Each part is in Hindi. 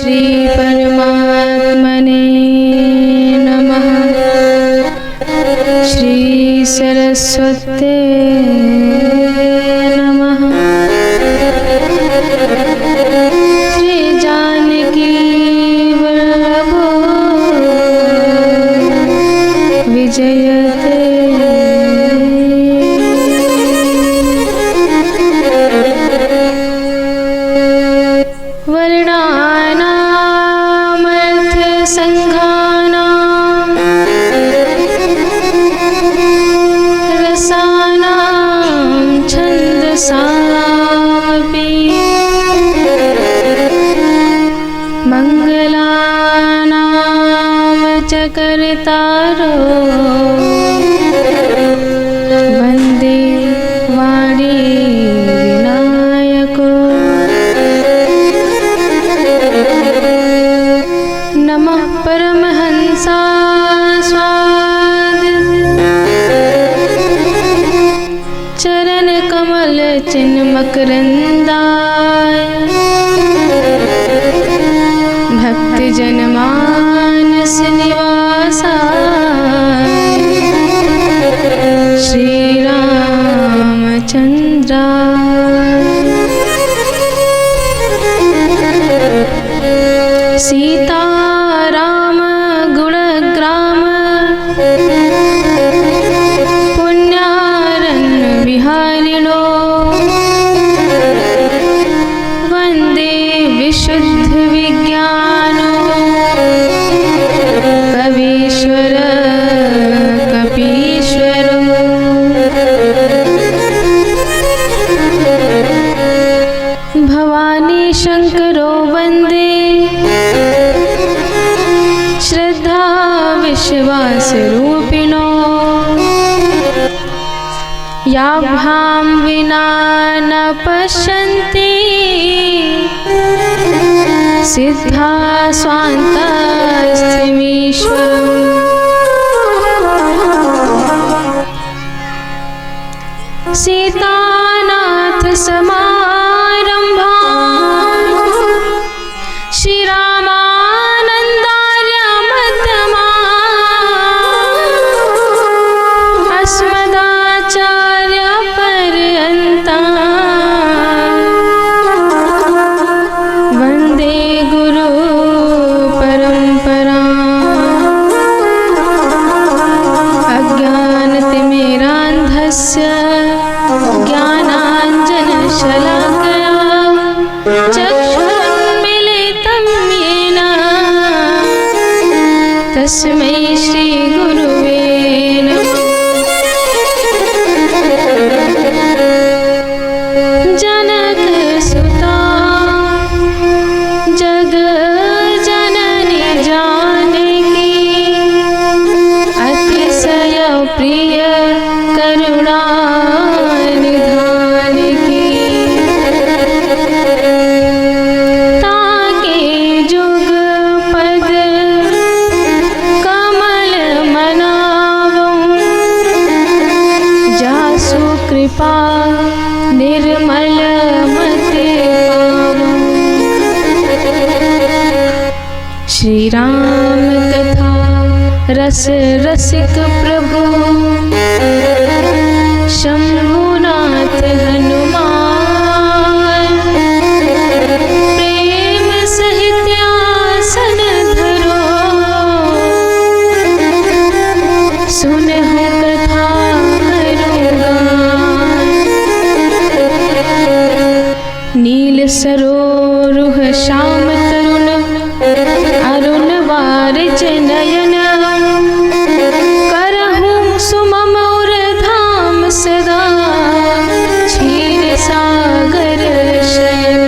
श्री परमात्मने नमः। श्री सरस्वते नमः। श्री जानकी वल्लभो विजयते। करतारो वंदे वाणी विनायको। नमः परमहंसा स्वाद चरण कमल चिन्मकरंदाय। भक्ति जनमानस निवासा श्री रामचंद्र। सीता राम गुणग्राम पुण्यारण्य विहारिणो। वंदे विशुद्ध विज्ञानो कवीश्वर कपीश्वरो। भवानी शंकरो वंदे श्रद्धा विश्वास रूपिणो। याभ्यां विना न पश्यन्ति सिद्धा स्वान्तस्थिमीश्वरम्। सीतानाथ समारंभा श्री रामानंदार्य मध्यमा। अस्मदाचार्य पर्यन्ता वंदे गुरु परंपरा। अज्ञानतिमिरान्धस्य ज्ञानाञ्जनशलाकया चक्षुरुन्मीलितं येन तस्मै श्री गुरुवे नमः। जनकसुता जग जननी जानकी अतिशय प्रिय करुणा निधान की। ताके जुग पद कमल मनावो। जासु कृपा निर्मल मति पावो। श्री राम कथा रस रसिक प्रभु शंभुनाथ हनुमान। प्रेम सहित आसन धरो सुनहु कथा हरुगान। नील सरोरुह श्याम तरुण अरुण वारिज नयन। करहु सुमम उर धाम सदा क्षीर सागर शयन।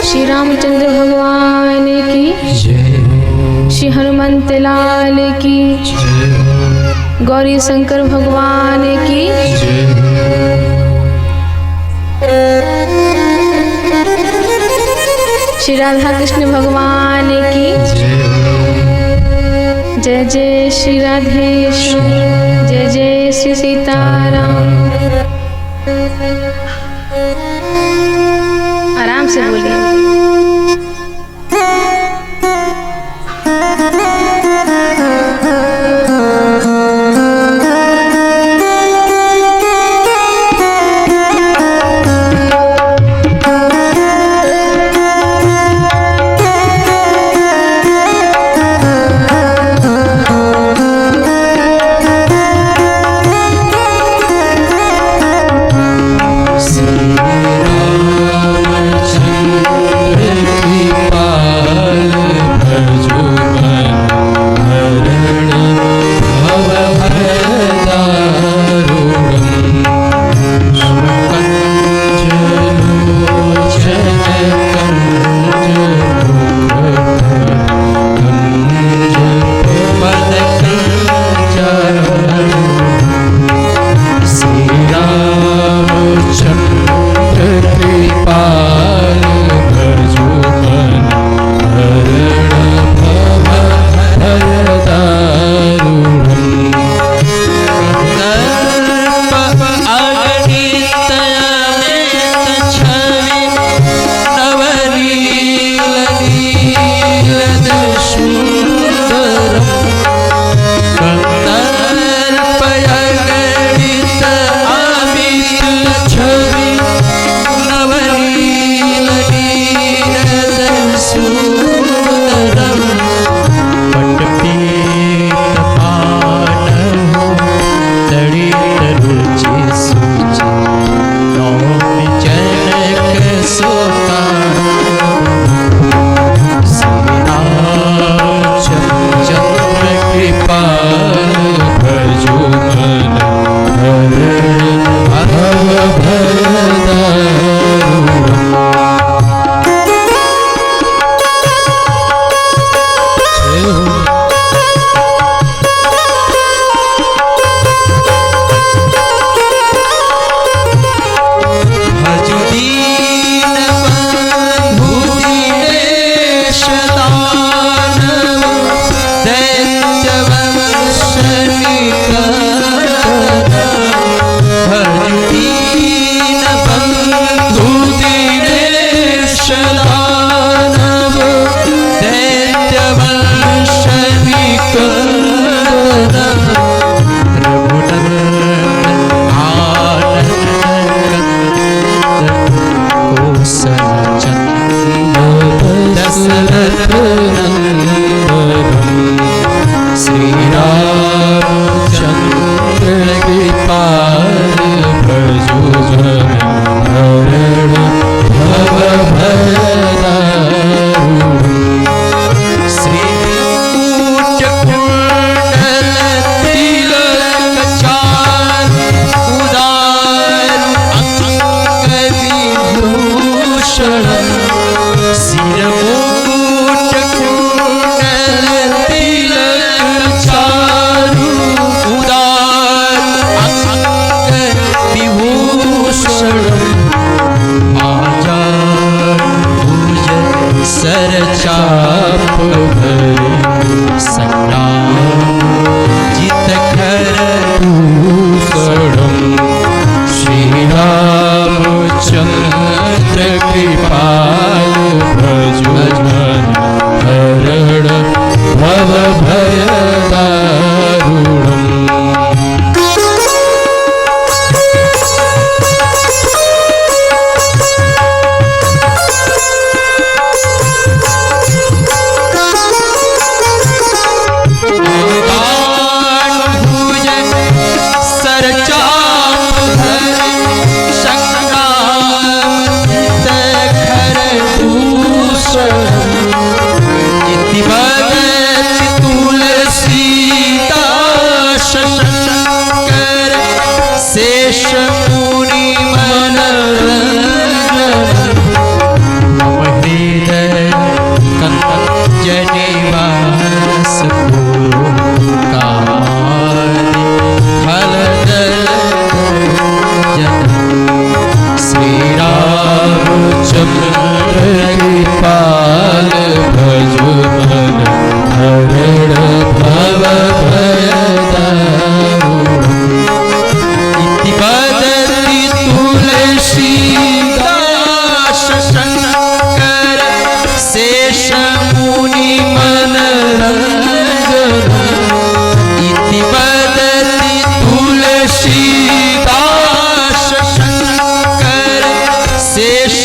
श्री रामचंद्र भगवान की जय। श्री हनुमंत लाल की जय। गौरी शंकर भगवान की जय। श्री राधा कृष्ण भगवान की जय। जय श्री राधेश्वर। जय जय श्री सीताराम। आराम से बोलिए।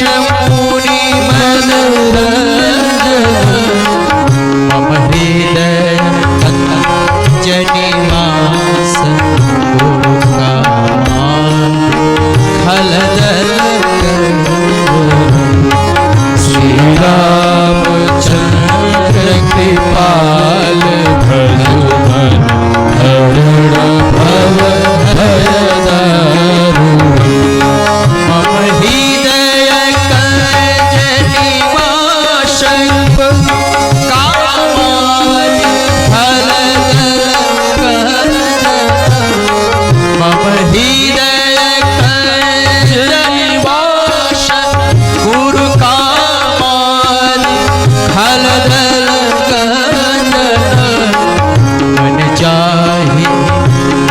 मुनि मनोरंजन मम हृदय कंजनिवास खलदल श्री रामचंद्र कृपाल भजुमन हरण भव भयदारु मम हृदय कंजनिवास कामाल फलदल मम हृदय कंजनिवास गुरु कामाल खलदल मन चाहे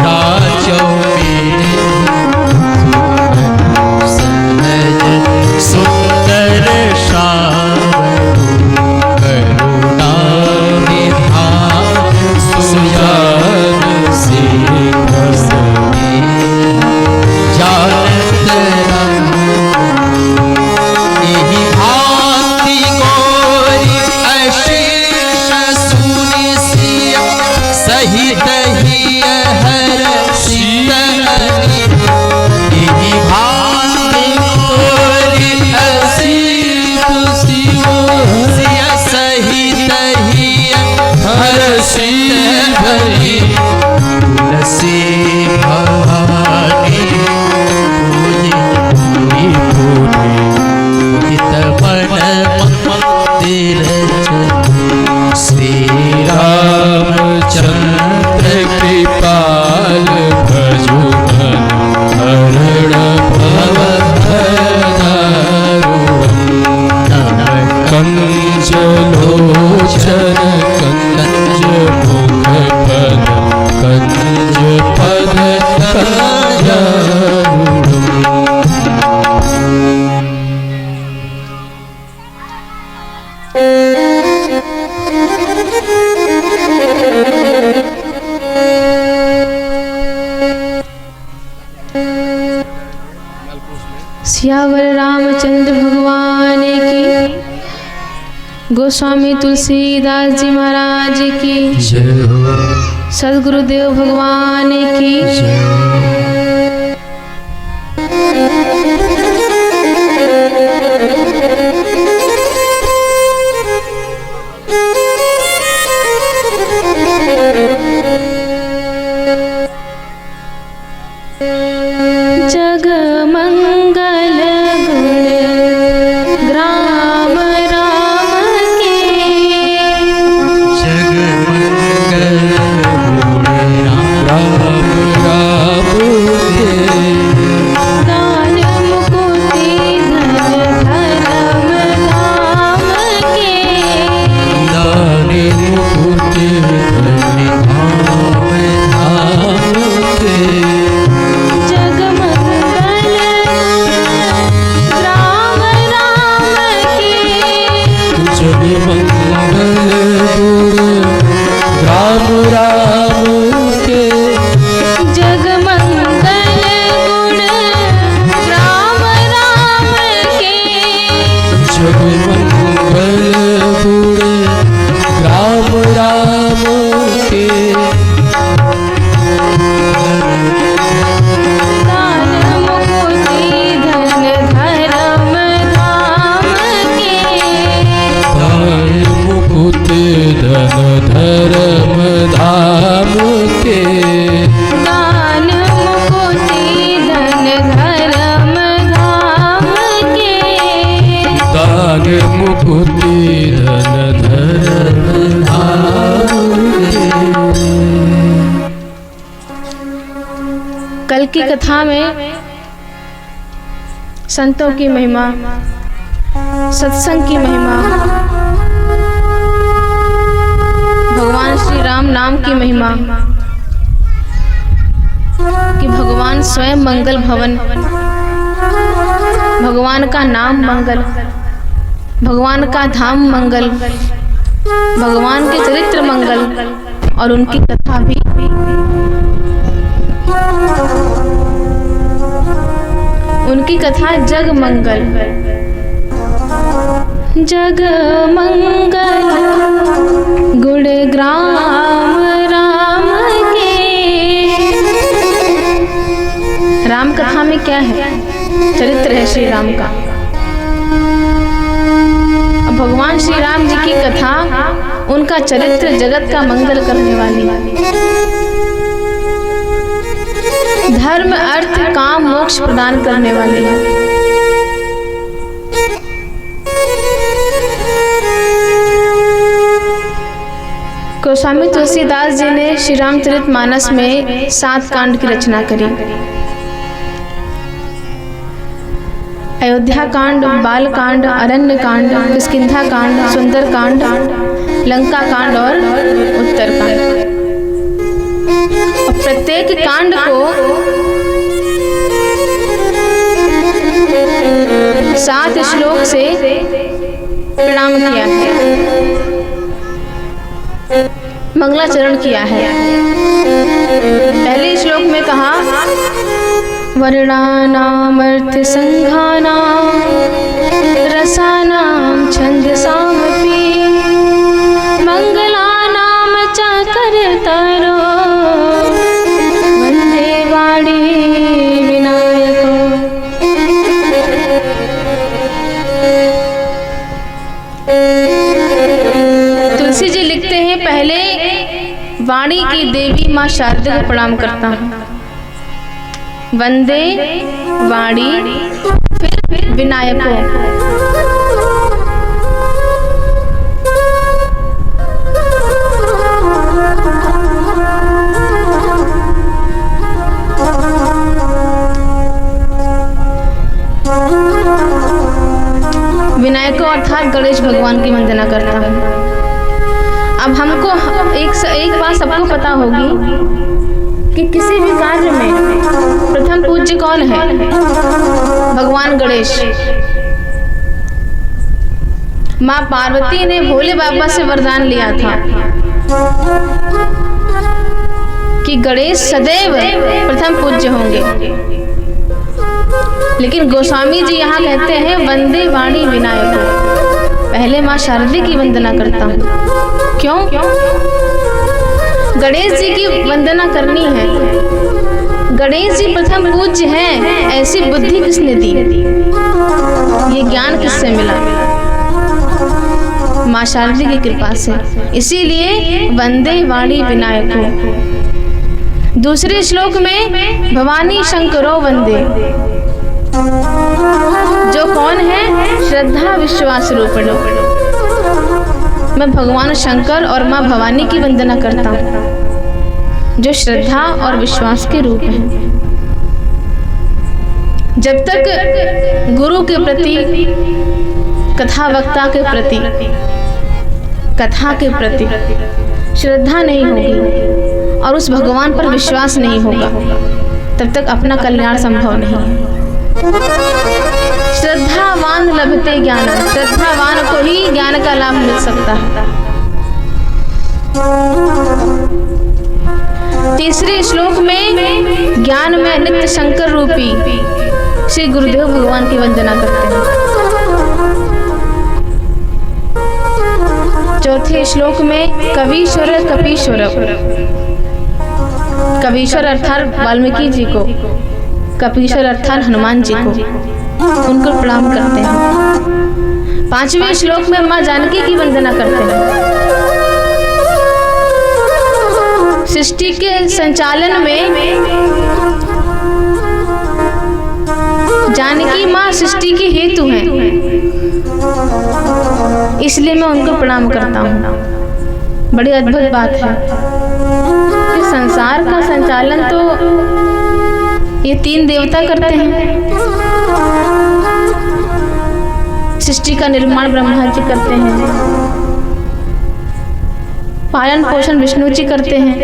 राजो सहज सुंदर श्याम करुणा निधान सुजान सिख जानत यही भांति गोरी अशेष सुनि सिया सहित ही हर शीतली यही भांति गोरी अशेष सिया सहित ही हर शीतली तुलसी भवानी मंदिर श्री रामचंद्र कृपाल भजुमन हरण भव भयदारु कंज लोचन कंज मुख पद कंज पद कंजारूढ़ सियावर रामचंद्र भगवान की, गोस्वामी तुलसीदास जी महाराज की, सदगुरुदेव भगवान की। जग मंगल गुण ग्राम राम के, जग मंगल गुण राम राम के, दान मुकुति धन धर्म धाम के, दान मुकुति धन धाम धाम के, जग मंगल ग्राम राम के, जग मंगल गुण राम राम के, जग मंगल गुण राम राम के, जग मंगल गुण राम राम के, दान मुकुति धन धर्म धाम के, दान मुकुति धन धर्म धाम के, दान मुकुति धन धर्म धाम के, दान मुकुति धन धर्म धाम के। कल की कथा में संतों की महिमा, सत्संग की महिमा, भगवान श्री राम नाम की महिमा, कि भगवान स्वयं मंगल भवन, भगवान का नाम मंगल, भगवान का धाम मंगल, भगवान के चरित्र मंगल और उनकी कथा भी। उनकी कथा जग मंगल, जग मंगल गुण ग्राम राम के। राम कथा में क्या है? चरित्र है श्री राम का। अब भगवान श्री राम जी की कथा, उनका चरित्र जगत का मंगल करने वाली, धर्म अर्थ काम मोक्ष प्रदान करने वाली है। गोस्वामी तुलसीदास जी ने श्री रामचरितमानस में 7 कांड की रचना करी। अयोध्या कांड, बाल कांड, अरण्य कांड, किष्किंधा कांड, सुंदर कांड, लंका कांड और उत्तर कांड। प्रत्येक कांड को 7 श्लोक से प्रणाम किया है, मंगलाचरण किया है। पहले श्लोक में कहा वर्णानामर्थ संघानां रसानां छंदसामपि मंगलानां च करतरो वंदे वाणी विनायको। तुलसी जी लिखते हैं, पहले वाणी की देवी माँ शारदा को प्रणाम करता हूँ, वंदे वाणी, फिर विनायको। विनायको अर्थात गणेश भगवान की वंदना करता हूँ। अब हमको एक बात सबको पता होगी कि किसी भी कार्य में प्रथम पूज्य कौन है? भगवान गणेश। माँ पार्वती ने भोले बाबा से वरदान लिया था कि गणेश सदैव प्रथम पूज्य होंगे, लेकिन गोस्वामी जी यहाँ कहते हैं वंदे वाणी विनायको, पहले माँ शारदा की वंदना करता हूँ। क्यों? गणेश जी की वंदना करनी है। गणेश जी प्रथम पूज्य हैं, ऐसी बुद्धि किसने दी? ये ज्ञान किससे मिला? माँ शारदा की कृपा से। इसीलिए वंदे वाणी विनायको। दूसरे श्लोक में भवानी शंकरो वंदे, जो कौन है? श्रद्धा विश्वास रूपिणो। मैं भगवान शंकर और माँ भवानी की वंदना करता हूँ, जो श्रद्धा और विश्वास के रूप हैं। जब तक गुरु के प्रति, कथा वक्ता के प्रति, कथा के प्रति श्रद्धा नहीं होगी और उस भगवान पर विश्वास नहीं होगा, तब तक अपना कल्याण संभव नहीं है। श्रद्धावान लभते ज्ञान, श्रद्धावान को ही ज्ञान का लाभ मिल सकता है। तीसरे श्लोक में ज्ञान में नित्य शंकर रूपी श्री गुरुदेव भगवान की वंदना करते हैं। चौथे श्लोक में कवीश्वर कपीश्वर, कवीश्वर अर्थात वाल्मीकि जी को, कपीश्वर अर्थात हनुमान जी को, उनको प्रणाम करते हैं। पांचवें श्लोक में माँ जानकी की वंदना करते हैं। सृष्टि के संचालन में जानकी माँ सृष्टि की हेतु हैं, इसलिए मैं उनको प्रणाम करता हूँ। बड़ी अद्भुत बात है कि संसार का संचालन तो ये 3 देवता करते हैं। सृष्टि का निर्माण ब्रह्मा जी करते हैं, पालन पोषण विष्णु जी करते हैं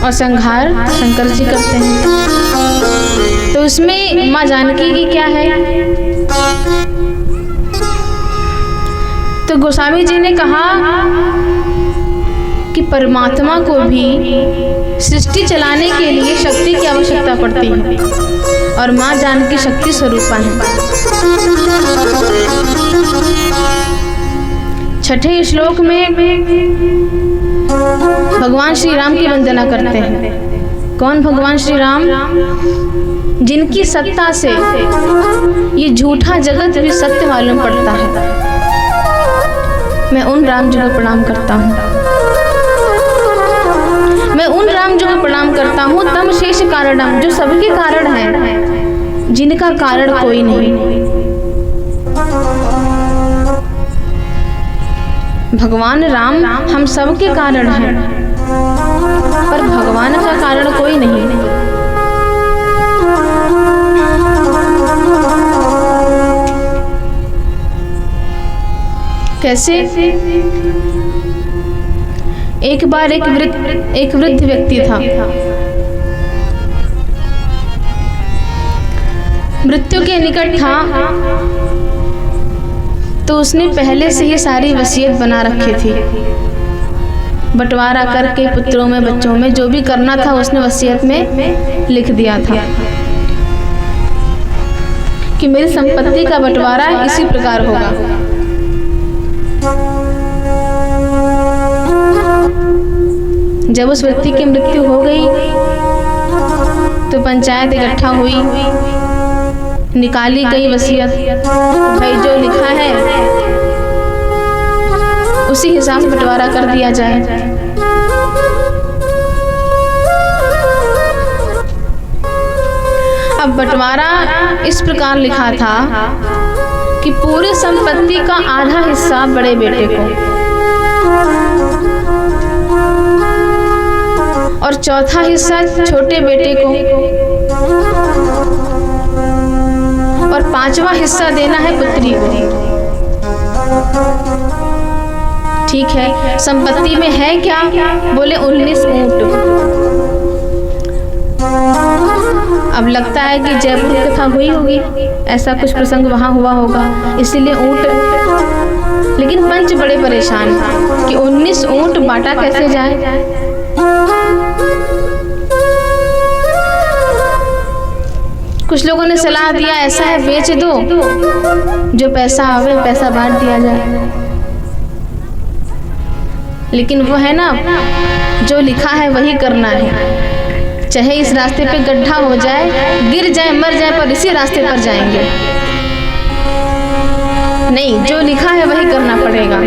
और संहार शंकर जी करते हैं। तो उसमें माँ जानकी की क्या है? तो गोस्वामी जी ने कहा कि परमात्मा को भी सृष्टि चलाने के लिए शक्ति की आवश्यकता पड़ती है और माँ जानकी शक्ति स्वरूपा है। छठे श्लोक में भगवान श्री राम की वंदना करते हैं। कौन भगवान श्री राम? जिनकी सत्ता से ये झूठा जगत भी सत्य मालूम पड़ता है। मैं उन राम जी को प्रणाम करता हूँ। मैं उन राम जी को प्रणाम करता हूँ तम शेष कारणम, जो सबके कारण है, जिनका कारण कोई नहीं। भगवान राम हम सबके कारण हैं, पर भगवान का कारण कोई नहीं। कैसे? एक बार एक वृद्ध व्यक्ति था। मृत्यु के निकट था, तो उसने पहले से ही सारी वसीयत बना रखी थी। बंटवारा करके पुत्रों में, बच्चों में जो भी करना था उसने वसीयत में लिख दिया था कि मेरी संपत्ति का बंटवारा इसी प्रकार होगा। जब उस व्यक्ति की मृत्यु हो गई तो पंचायत इकट्ठा हुई, निकाली गई वसीयत। भाई जो लिखा है उसी हिसाब से बंटवारा कर दिया जाए। अब बंटवारा इस प्रकार लिखा था कि पूरी संपत्ति का आधा हिस्सा बड़े बेटे को और चौथा हिस्सा छोटे बेटे को और पांचवा हिस्सा देना है पुत्री को। ठीक है, संपत्ति में है क्या? बोले 19 ऊंट। अब लगता है कि जयपुर कथा हुई होगी, ऐसा कुछ प्रसंग वहां हुआ होगा, इसीलिए ऊंट। लेकिन पंच बड़े परेशान कि 19 ऊंट बांटा कैसे जाए। कुछ लोगों ने सलाह दिया ऐसा है बेच दो, जो पैसा आवे पैसा बांट दिया जाए। लेकिन वो है ना, जो लिखा है वही करना है। चाहे इस रास्ते पे गड्ढा हो जाए, गिर जाए, मर जाए, पर इसी रास्ते पर जाएंगे। नहीं, जो लिखा है वही करना पड़ेगा।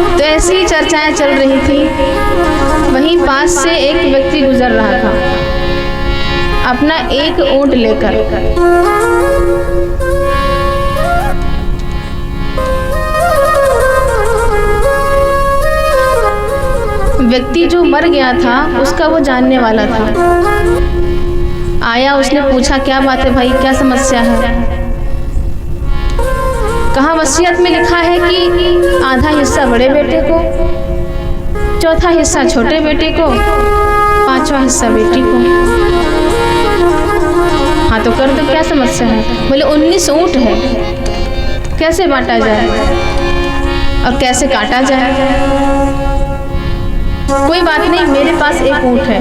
तो ऐसी ही चर्चाएं चल रही थी। वहीं पास से एक व्यक्ति गुजर रहा था अपना एक ऊंट लेकर। व्यक्ति जो मर गया था उसका वो जानने वाला था। आया, उसने पूछा क्या बात है भाई, क्या समस्या है? कहा वसीयत में लिखा है कि आधा हिस्सा बड़े बेटे को, चौथा हिस्सा छोटे बेटे को, पांचवा हिस्सा बेटी को। हाँ तो कर दो, क्या समस्या है? बोले 19 ऊंट है, कैसे बांटा जाए और कैसे काटा जाए? कोई बात नहीं, मेरे पास एक ऊंट है।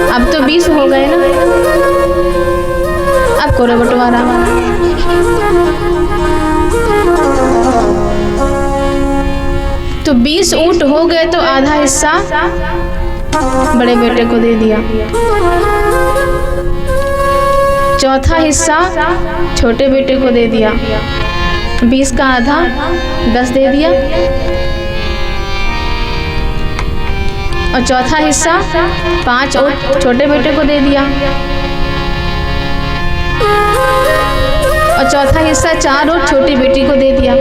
अब तो 20 हो गए ना, अब करो बंटवारा। तो 20 ऊंट हो गए तो आधा हिस्सा बड़े बेटे को दे दिया, चौथा हिस्सा छोटे बेटे को दे दिया, 20 का आधा 10 दे दिया, और चौथा हिस्सा 5 ऊंट छोटे बेटे को दे दिया, और चौथा हिस्सा 4 ऊंट छोटी बेटी को दे दिया।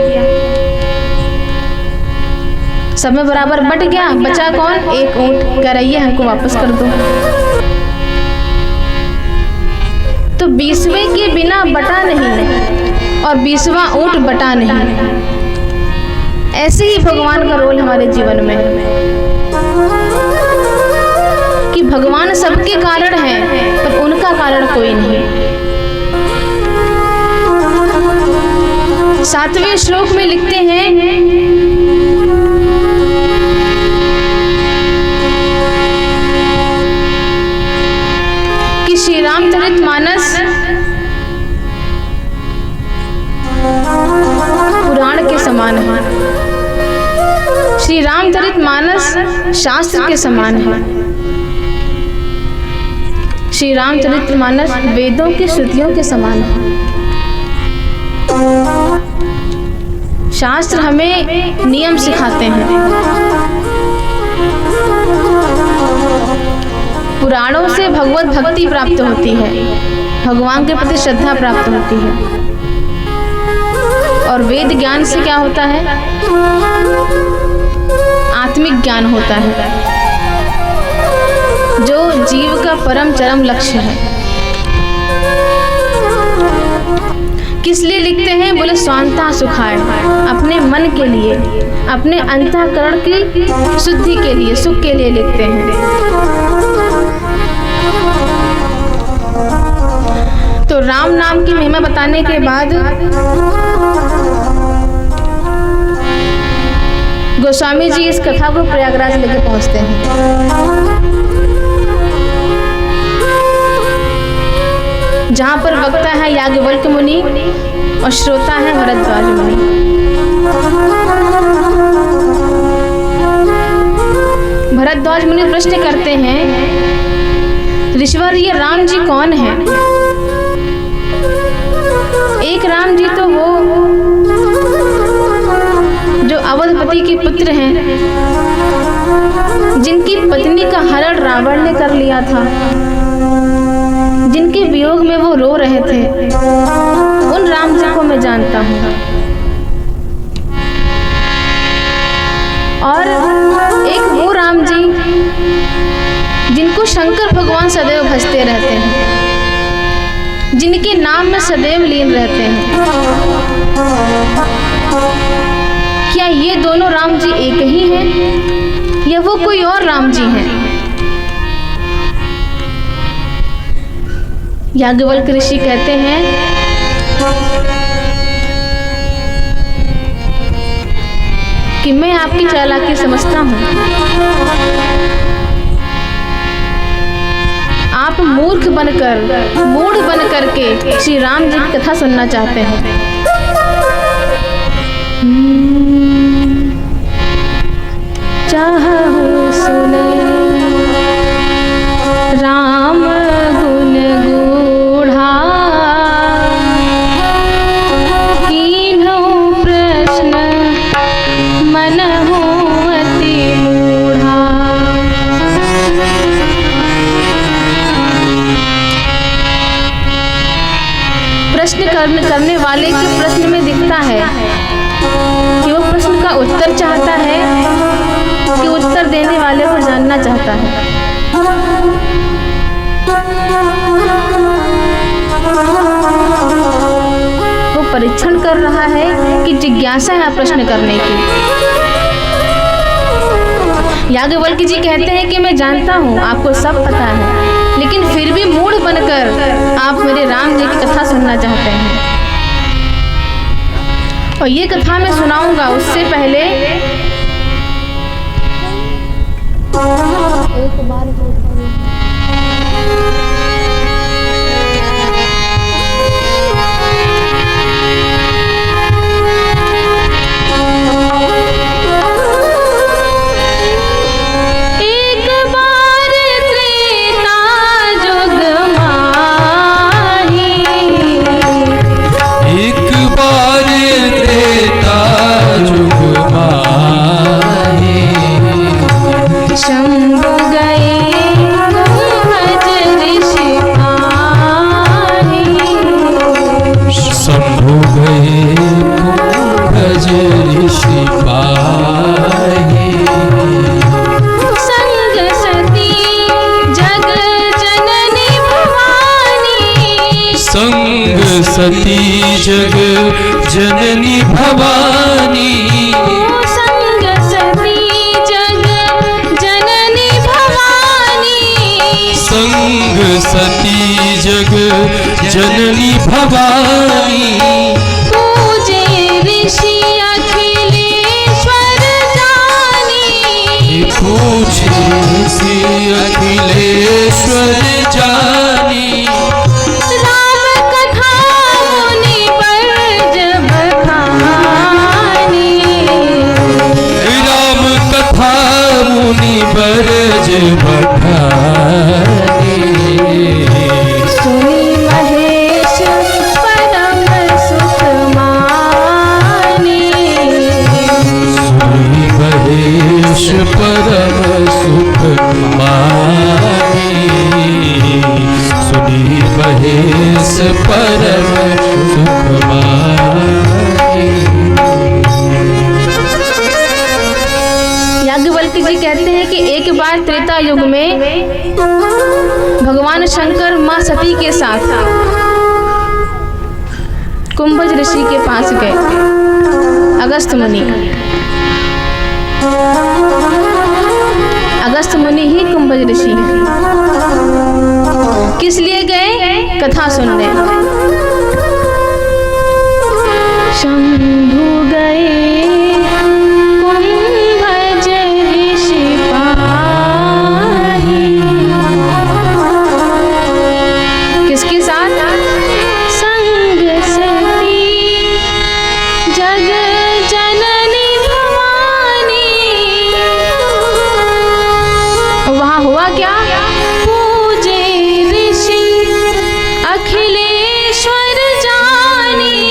सब में बराबर बट गया, बचा कौन? एक ऊंट। कह रही है हमको वापस कर दो। तो 20वें के बिना बटा नहीं और 20वां ऊंट बटा नहीं। ऐसे ही भगवान का रोल हमारे जीवन में कि भगवान सबके कारण है पर उनका कारण कोई नहीं। 7वें श्लोक में लिखते हैं श्री रामचरितमानस पुराण के समान है, श्री रामचरितमानस शास्त्र के समान है, श्री रामचरितमानस वेदों की श्रुतियों के समान है। शास्त्र हमें नियम सिखाते हैं, पुराणों से भगवत भक्ति प्राप्त होती है, भगवान के प्रति श्रद्धा प्राप्त होती है। और वेद ज्ञान से क्या होता है? आत्मिक ज्ञान होता है, जो जीव का परम चरम लक्ष्य है। किस लिए लिखते हैं? बोले स्वांता सुखाय, अपने मन के लिए, अपने अंतःकरण की शुद्धि के लिए, सुख के लिए लिखते हैं। तो राम नाम की महिमा बताने के बाद गोस्वामी जी इस कथा को प्रयागराज लेके पहुंचते हैं, जहाँ पर वक्ता है याज्ञवल्क्य मुनि और श्रोता है भरद्वाज मुनि। भरद्वाज मुनि प्रश्न करते हैं, ऋषिवर ये राम जी कौन है? एक राम जी तो वो जो अवधपति के पुत्र हैं, जिनकी पत्नी का हरण रावण ने कर लिया था, जिनके वियोग में वो रो रहे थे, उन राम जी को मैं जानता हूँ। और एक वो राम जी जिनको शंकर भगवान सदैव भजते रहते हैं, जिनके नाम में सदैव लीन रहते हैं। क्या ये दोनों राम जी एक ही हैं या वो कोई और राम जी हैं? याज्ञवल्क्य ऋषि कहते हैं, कि मैं आपकी चालाकी समझता हूँ, आप मूर्ख बनकर, मूढ़ बनकर के श्री राम जी की कथा सुनना चाहते हैं। चाहूं सुने राम गुण गूढ़ा, कीन्हु प्रश्न मनहु अति मूढ़ा। प्रश्न करने वाले के प्रश्न में दिखता है कि वो प्रश्न का उत्तर चाहता है कि उत्तर देने वाले को जानना चाहता है। वो परीक्षण कर रहा है कि जिज्ञासा है प्रश्न करने की। याज्ञवल्क्य जी कहते हैं कि मैं जानता हूँ, आपको सब पता है, लेकिन फिर भी मूढ़ बनकर आप मेरे राम जी की कथा सुनना चाहते हैं। और ये कथा मैं सुनाऊंगा, उससे पहले एक बार सती जग जननी भवानी, संग सती जग जननी भवानी, संग सती जग जननी भवानी। पूजे ऋषि अखिलेश्वर जानी, पूजे ऋषि अखिलेश्वर जानी। महेश परम सुख माही। याज्ञवल्क्य जी कहते हैं कि एक बार त्रेता युग में भगवान शंकर मां सती के साथ कुंभज ऋषि के पास गए। अगस्त मुनि ही कुंभज ऋषि हैं। किस लिए गए? कथा सुनने। शंभु गए कुंभज ऋषि पाही। किसके साथ? संग सती जग जननी भवानी। वहां हुआ क्या? पूजे ऋषि अखिलेश्वर जानी।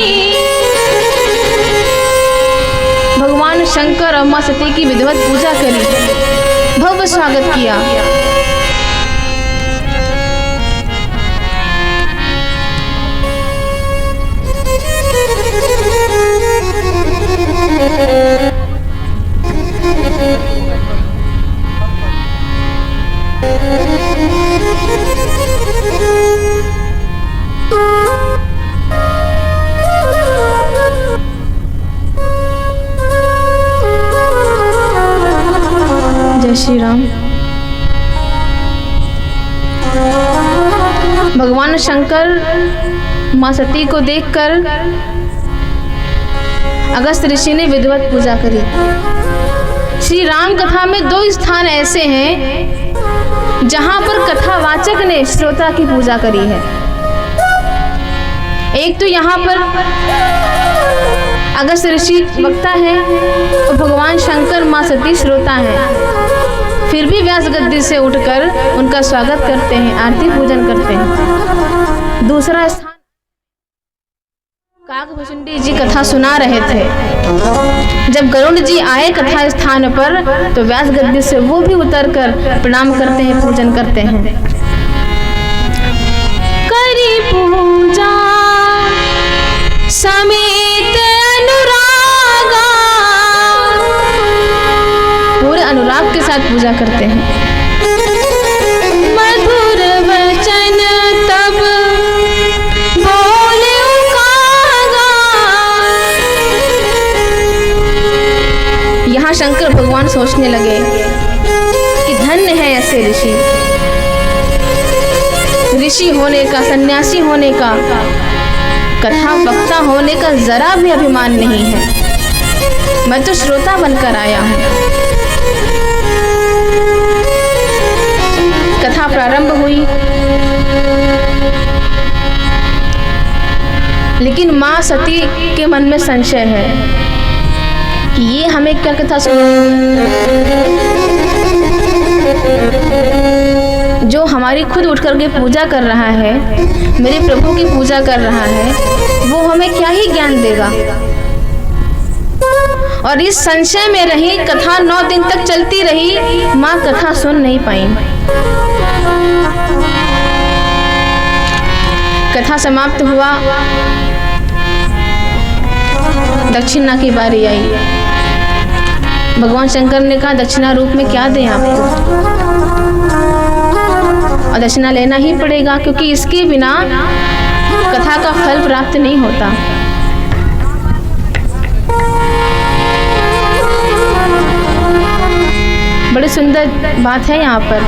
भगवान शंकर और मां सती की विधिवत पूजा करी, भव्य स्वागत किया। जय श्री राम। भगवान शंकर मां सती को देखकर अगस्त ऋषि ने विधिवत पूजा करी। श्री राम कथा में 2 स्थान ऐसे हैं जहां पर कथावाचक ने श्रोता की पूजा करी है। एक तो यहाँ पर अगस्त ऋषि वक्ता है और भगवान शंकर मां सती श्रोता हैं। फिर भी व्यास गद्दी से उठकर उनका स्वागत करते हैं, आरती पूजन करते हैं। दूसरा स्थान काकभुचुंडी जी कथा सुना रहे थे। जब गरुड़ जी आए कथा स्थान पर तो व्यास गद्दी से वो भी उतरकर प्रणाम करते हैं, पूजन करते हैं। करी पूजा समेत अनुरागा, पूरे अनुराग के साथ पूजा करते हैं। मधुर वचन तब बोले उकागा। यहाँ शंकर भगवान सोचने लगे कि धन्य है ऐसे ऋषि होने का, सन्यासी होने का, कथा वक्ता होने का जरा भी अभिमान नहीं है। मैं तो श्रोता बनकर आया हूँ। कथा प्रारंभ हुई, लेकिन मां सती के मन में संशय है कि ये हमें क्या कथा जो हमारी खुद उठ करके पूजा कर रहा है, मेरे प्रभु की पूजा कर रहा है, वो हमें क्या ही ज्ञान देगा। और इस संशय में रही कथा 9 दिन तक चलती रही। माँ कथा सुन नहीं पाई। कथा समाप्त हुआ, दक्षिणा की बारी आई। भगवान शंकर ने कहा दक्षिणा रूप में क्या दें आपको, और दक्षिणा लेना ही पड़ेगा क्योंकि इसके बिना कथा का फल प्राप्त नहीं होता। बड़ी सुंदर बात है यहाँ पर,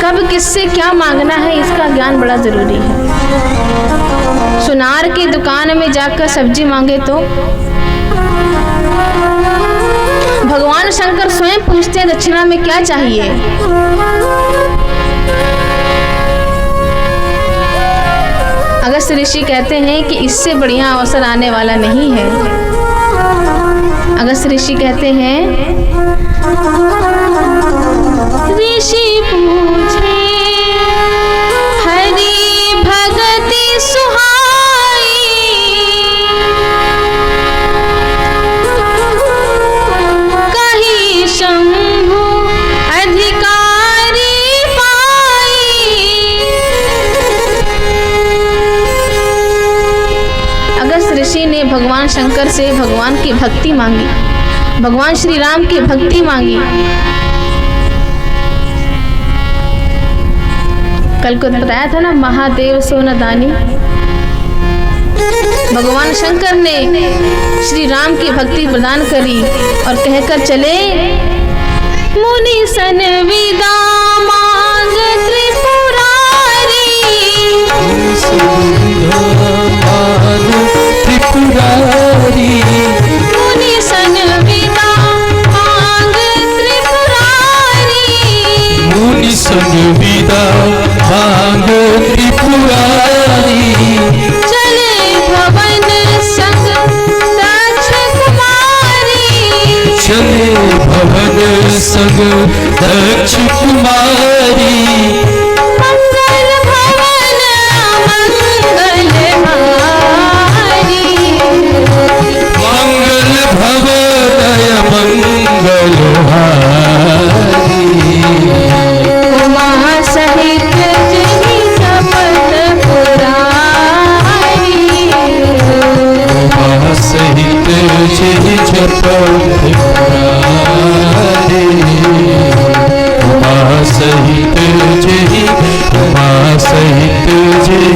कब किससे क्या मांगना है इसका ज्ञान बड़ा जरूरी है। सुनार की दुकान में जाकर सब्जी मांगे तो भगवान शंकर स्वयं पूछते हैं दक्षिणा में क्या चाहिए। अगस्त ऋषि कहते हैं कि इससे बढ़िया अवसर आने वाला नहीं है। अगस्त ऋषि कहते हैं ऋषि पूछे हरि भगति सुहाई, कही शंभु अधिकारी पाई। ऋषि ने भगवान शंकर से भगवान की भक्ति मांगी, भगवान श्री राम की भक्ति मांगी। कल को बताया था ना, महादेव सो न दानी। भगवान शंकर ने श्री राम की भक्ति प्रदान करी और कहकर चले, मुनि सन विदा मांग त्रिपुरारी, त्रिपुरारी, मुनि सन विदा मांग त्रिपुरारी, मुनि सन विदा मांग त्रिपुरारी, चले भवन संग दक्ष कुमारी, चले भवन संग दक्ष कुमारी, मंगल भवन मंगल हारी, मंगल भवनय मंगल हारी, उमा सहित जहि जपत पुरारी, उमा सहित जहि जपत पुरारी, उमा सहित जहि, उमा सहित जहि,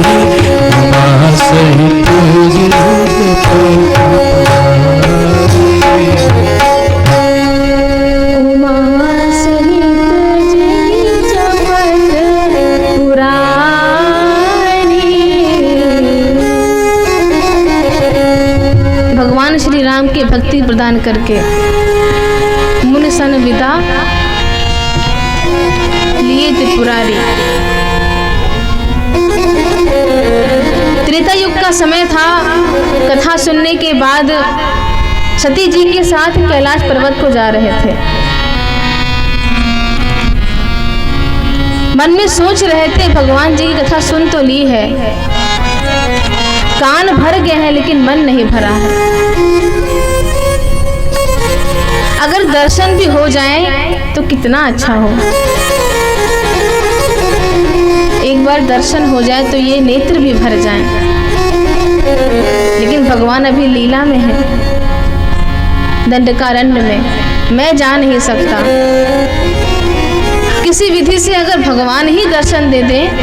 उमा सहित जहि जपत पुरारी। उमा सहित जहि जपत पुरारी। भगवान श्री राम की भक्ति प्रदान करके मुनि सन विदा लिए त्रिपुरारी। त्रेता युग का समय था। कथा सुनने के बाद सती जी के साथ कैलाश पर्वत को जा रहे थे। मन में सोच रहे थे, भगवान जी की कथा सुन तो ली है, कान भर गए हैं लेकिन मन नहीं भरा है। अगर दर्शन भी हो जाए तो कितना अच्छा हो। एक बार दर्शन हो जाए तो ये नेत्र भी भर जाएं। लेकिन भगवान अभी लीला में है, दंडकारण्य में। मैं जा नहीं सकता। किसी विधि से अगर भगवान ही दर्शन दे दें तो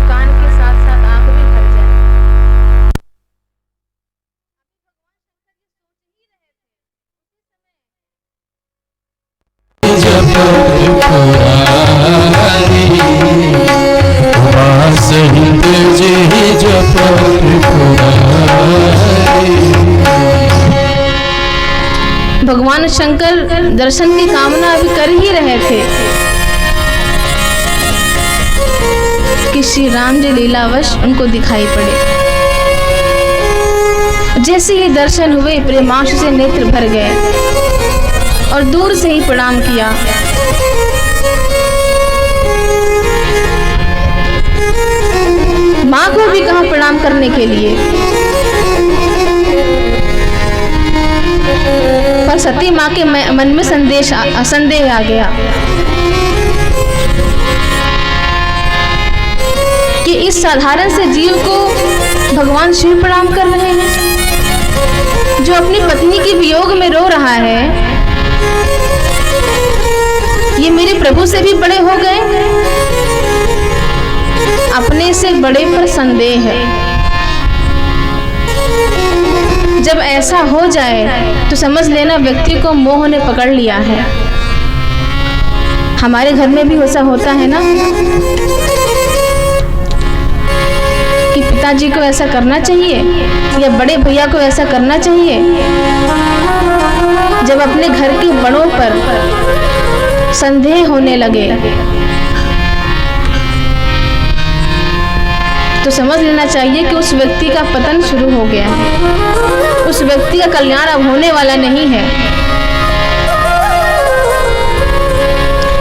कान के साथ साथ आंख भी भर जाए। सहित जहि जपत पुरारी। भगवान शंकर दर्शन की कामना अभी कर ही रहे थे कि श्री राम जी लीलावश उनको दिखाई पड़े। जैसे ही दर्शन हुए प्रेमांशु से नेत्र भर गए और दूर से ही प्रणाम किया। माँ को भी कहा प्रणाम करने के लिए, पर सती माँ के मन में संदेह आ गया कि इस साधारण से जीव को भगवान शिव प्रणाम कर रहे हैं, जो अपनी पत्नी के वियोग में रो रहा है। ये मेरे प्रभु से भी बड़े हो गए। अपने से बड़े पर संदेह है। जब ऐसा हो जाए तो समझ लेना व्यक्ति को मोह ने पकड़ लिया है। हमारे घर में भी ऐसा होता है ना कि पिताजी को ऐसा करना चाहिए या बड़े भैया को ऐसा करना चाहिए। जब अपने घर के बड़ों पर संदेह होने लगे तो समझ लेना चाहिए कि उस व्यक्ति का पतन शुरू हो गया है। उस व्यक्ति का कल्याण अब होने वाला नहीं है।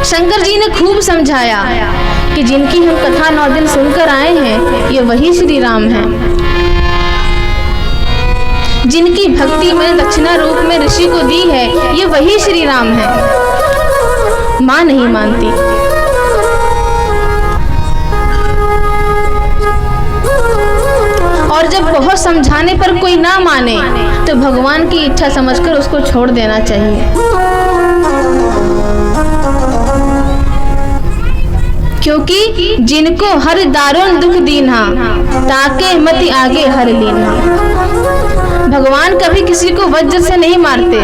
शंकर जी ने खूब समझाया कि जिनकी हम कथा 9 दिन सुनकर आए हैं, ये वही श्री राम हैं। जिनकी भक्ति मैंने दक्षिणा रूप में ऋषि को दी है, ये वही श्री राम हैं। मां नहीं मानती। और और जब बहुत समझाने पर कोई ना माने तो भगवान की इच्छा समझकर उसको छोड़ देना चाहिए, क्योंकि जिनको हर दारुण दुख दीना ताके मति आगे हर लीना। भगवान कभी किसी को वज्र से नहीं मारते,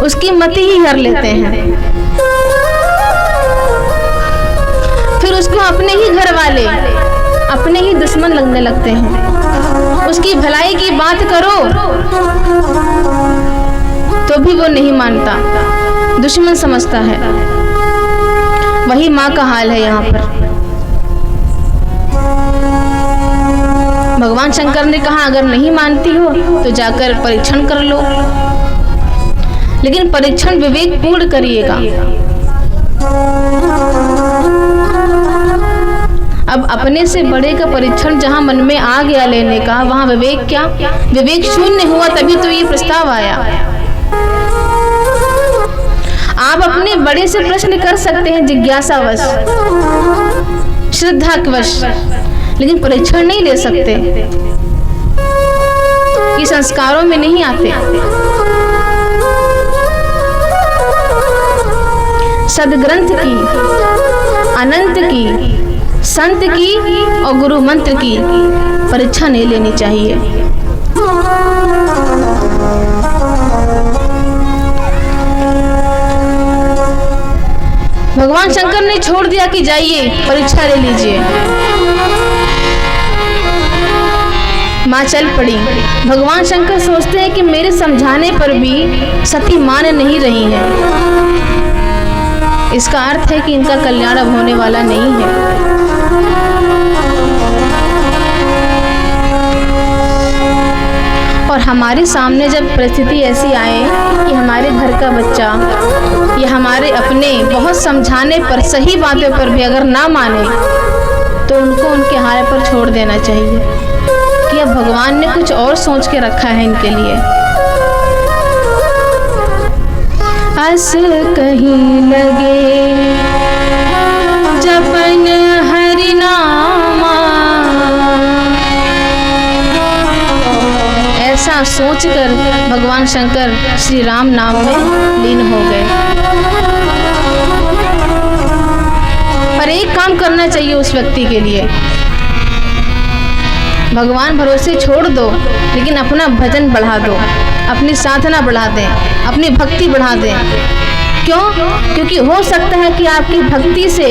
उसकी मति ही हर लेते हैं। फिर उसको अपने ही घर वाले, अपने ही दुश्मन लगने लगते हैं। उसकी भलाई की बात करो तो भी वो नहीं मानता, दुश्मन समझता है। वही माँ का हाल है यहाँ पर। भगवान शंकर ने कहा अगर नहीं मानती हो तो जाकर परीक्षण कर लो, लेकिन परीक्षण विवेक पूर्ण करिएगा। अब अपने से बड़े का परीक्षण जहां मन में आ गया लेने का, वहां विवेक क्या, विवेक शून्य हुआ, तभी तो ये प्रस्ताव आया। आप अपने बड़े से प्रश्न कर सकते हैं जिज्ञासावश, श्रद्धावश, लेकिन परीक्षण नहीं ले सकते, ये संस्कारों में नहीं आते। सदग्रंथ की, अनंत की, संत की और गुरु मंत्र की परीक्षा नहीं लेनी चाहिए। भगवान शंकर ने छोड़ दिया कि जाइए परीक्षा ले लीजिए। माँ चल पड़ी। भगवान शंकर सोचते हैं कि मेरे समझाने पर भी सती मान नहीं रही है, इसका अर्थ है कि इनका कल्याण अब होने वाला नहीं है। और हमारे सामने जब परिस्थिति ऐसी आए कि हमारे घर का बच्चा या हमारे अपने बहुत समझाने पर, सही बातों पर भी अगर ना माने, तो उनको उनके हाल पर छोड़ देना चाहिए कि अब भगवान ने कुछ और सोच के रखा है इनके लिए। अस कहीं लगे जपन हरि नामा, ऐसा सोचकर भगवान शंकर श्री राम नाम में लीन हो गए। पर एक काम करना चाहिए उस व्यक्ति के लिए, भगवान भरोसे छोड़ दो, लेकिन अपना भजन बढ़ा दो, अपनी साधना बढ़ा दें, अपनी भक्ति बढ़ा दें। क्यों? क्योंकि हो सकता है कि आपकी भक्ति से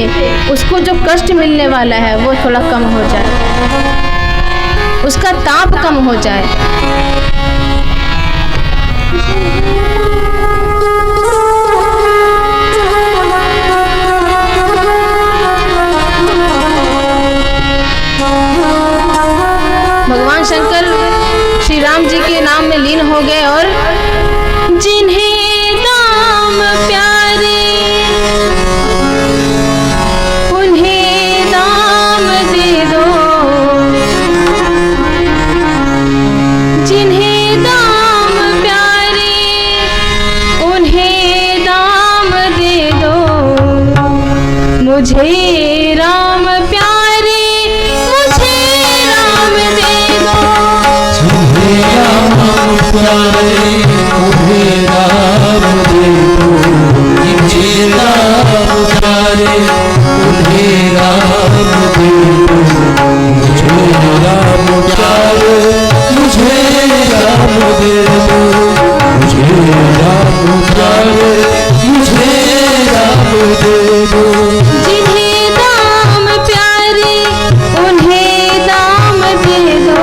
उसको जो कष्ट मिलने वाला है वो थोड़ा कम हो जाए, उसका ताप कम हो जाए। भगवान शंकर श्री राम जी के नाम में लीन हो गए और जिन्हें दाम प्यारे उन्हें दाम दे दो, जिन्हें दाम प्यारे उन्हें दाम दे दो, मुझे राम प्यारे मुझे राम दे दो। प्यारे मुझे राम दे दो, मुझे राम प्यारे मुझे राम दे दो, मुझे राम प्यारे मुझे राम दे दो, मुझे राम प्यारे मुझे राम दे दो। जिन्हें दाम प्यारे उन्हें दाम दे दो,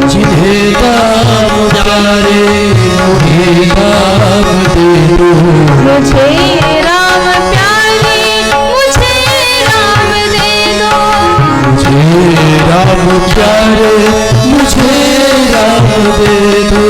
जिन्हें दाम प्यारे मुझे राम दे दो, मुझे राम प्यारे मुझे राम दे दो, मुझे राम प्यारे मुझे राम दे दो,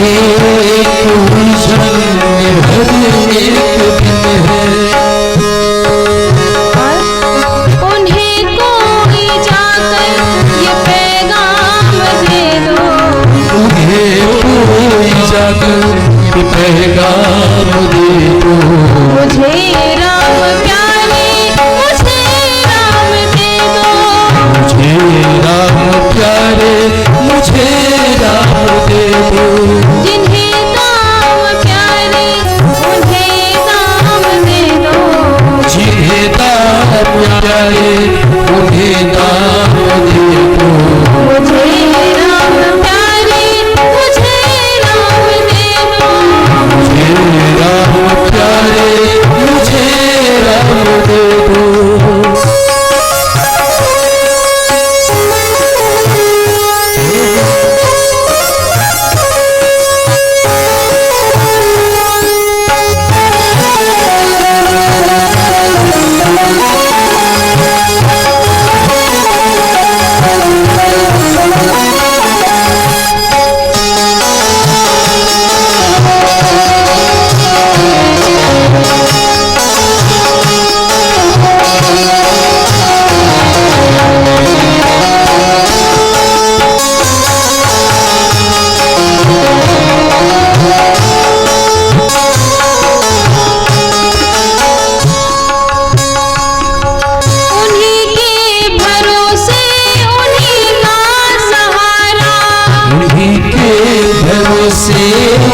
एक उलझन में हर एक दिन है। उन्हें कोई जाकर ये पैगाम दे दो, उन्हें कोई जाकर ये पैगाम दे दो। मुझे राम प्यारे, मुझे राम दे दो, मुझे राम प्यारे, मुझे राम दे दो। जिन्हें दाम प्यारे उन्हें दाम दे दो, जिन्हें दाम प्यारे उन्हें दाम दे दो। मुझे राम प्यारे, मुझे राम दे दो, मुझे राम प्यारे, मुझे राम दे दो। उन्हीं के भरोसे उन्हीं का सहारा, उन्हीं के भरोसे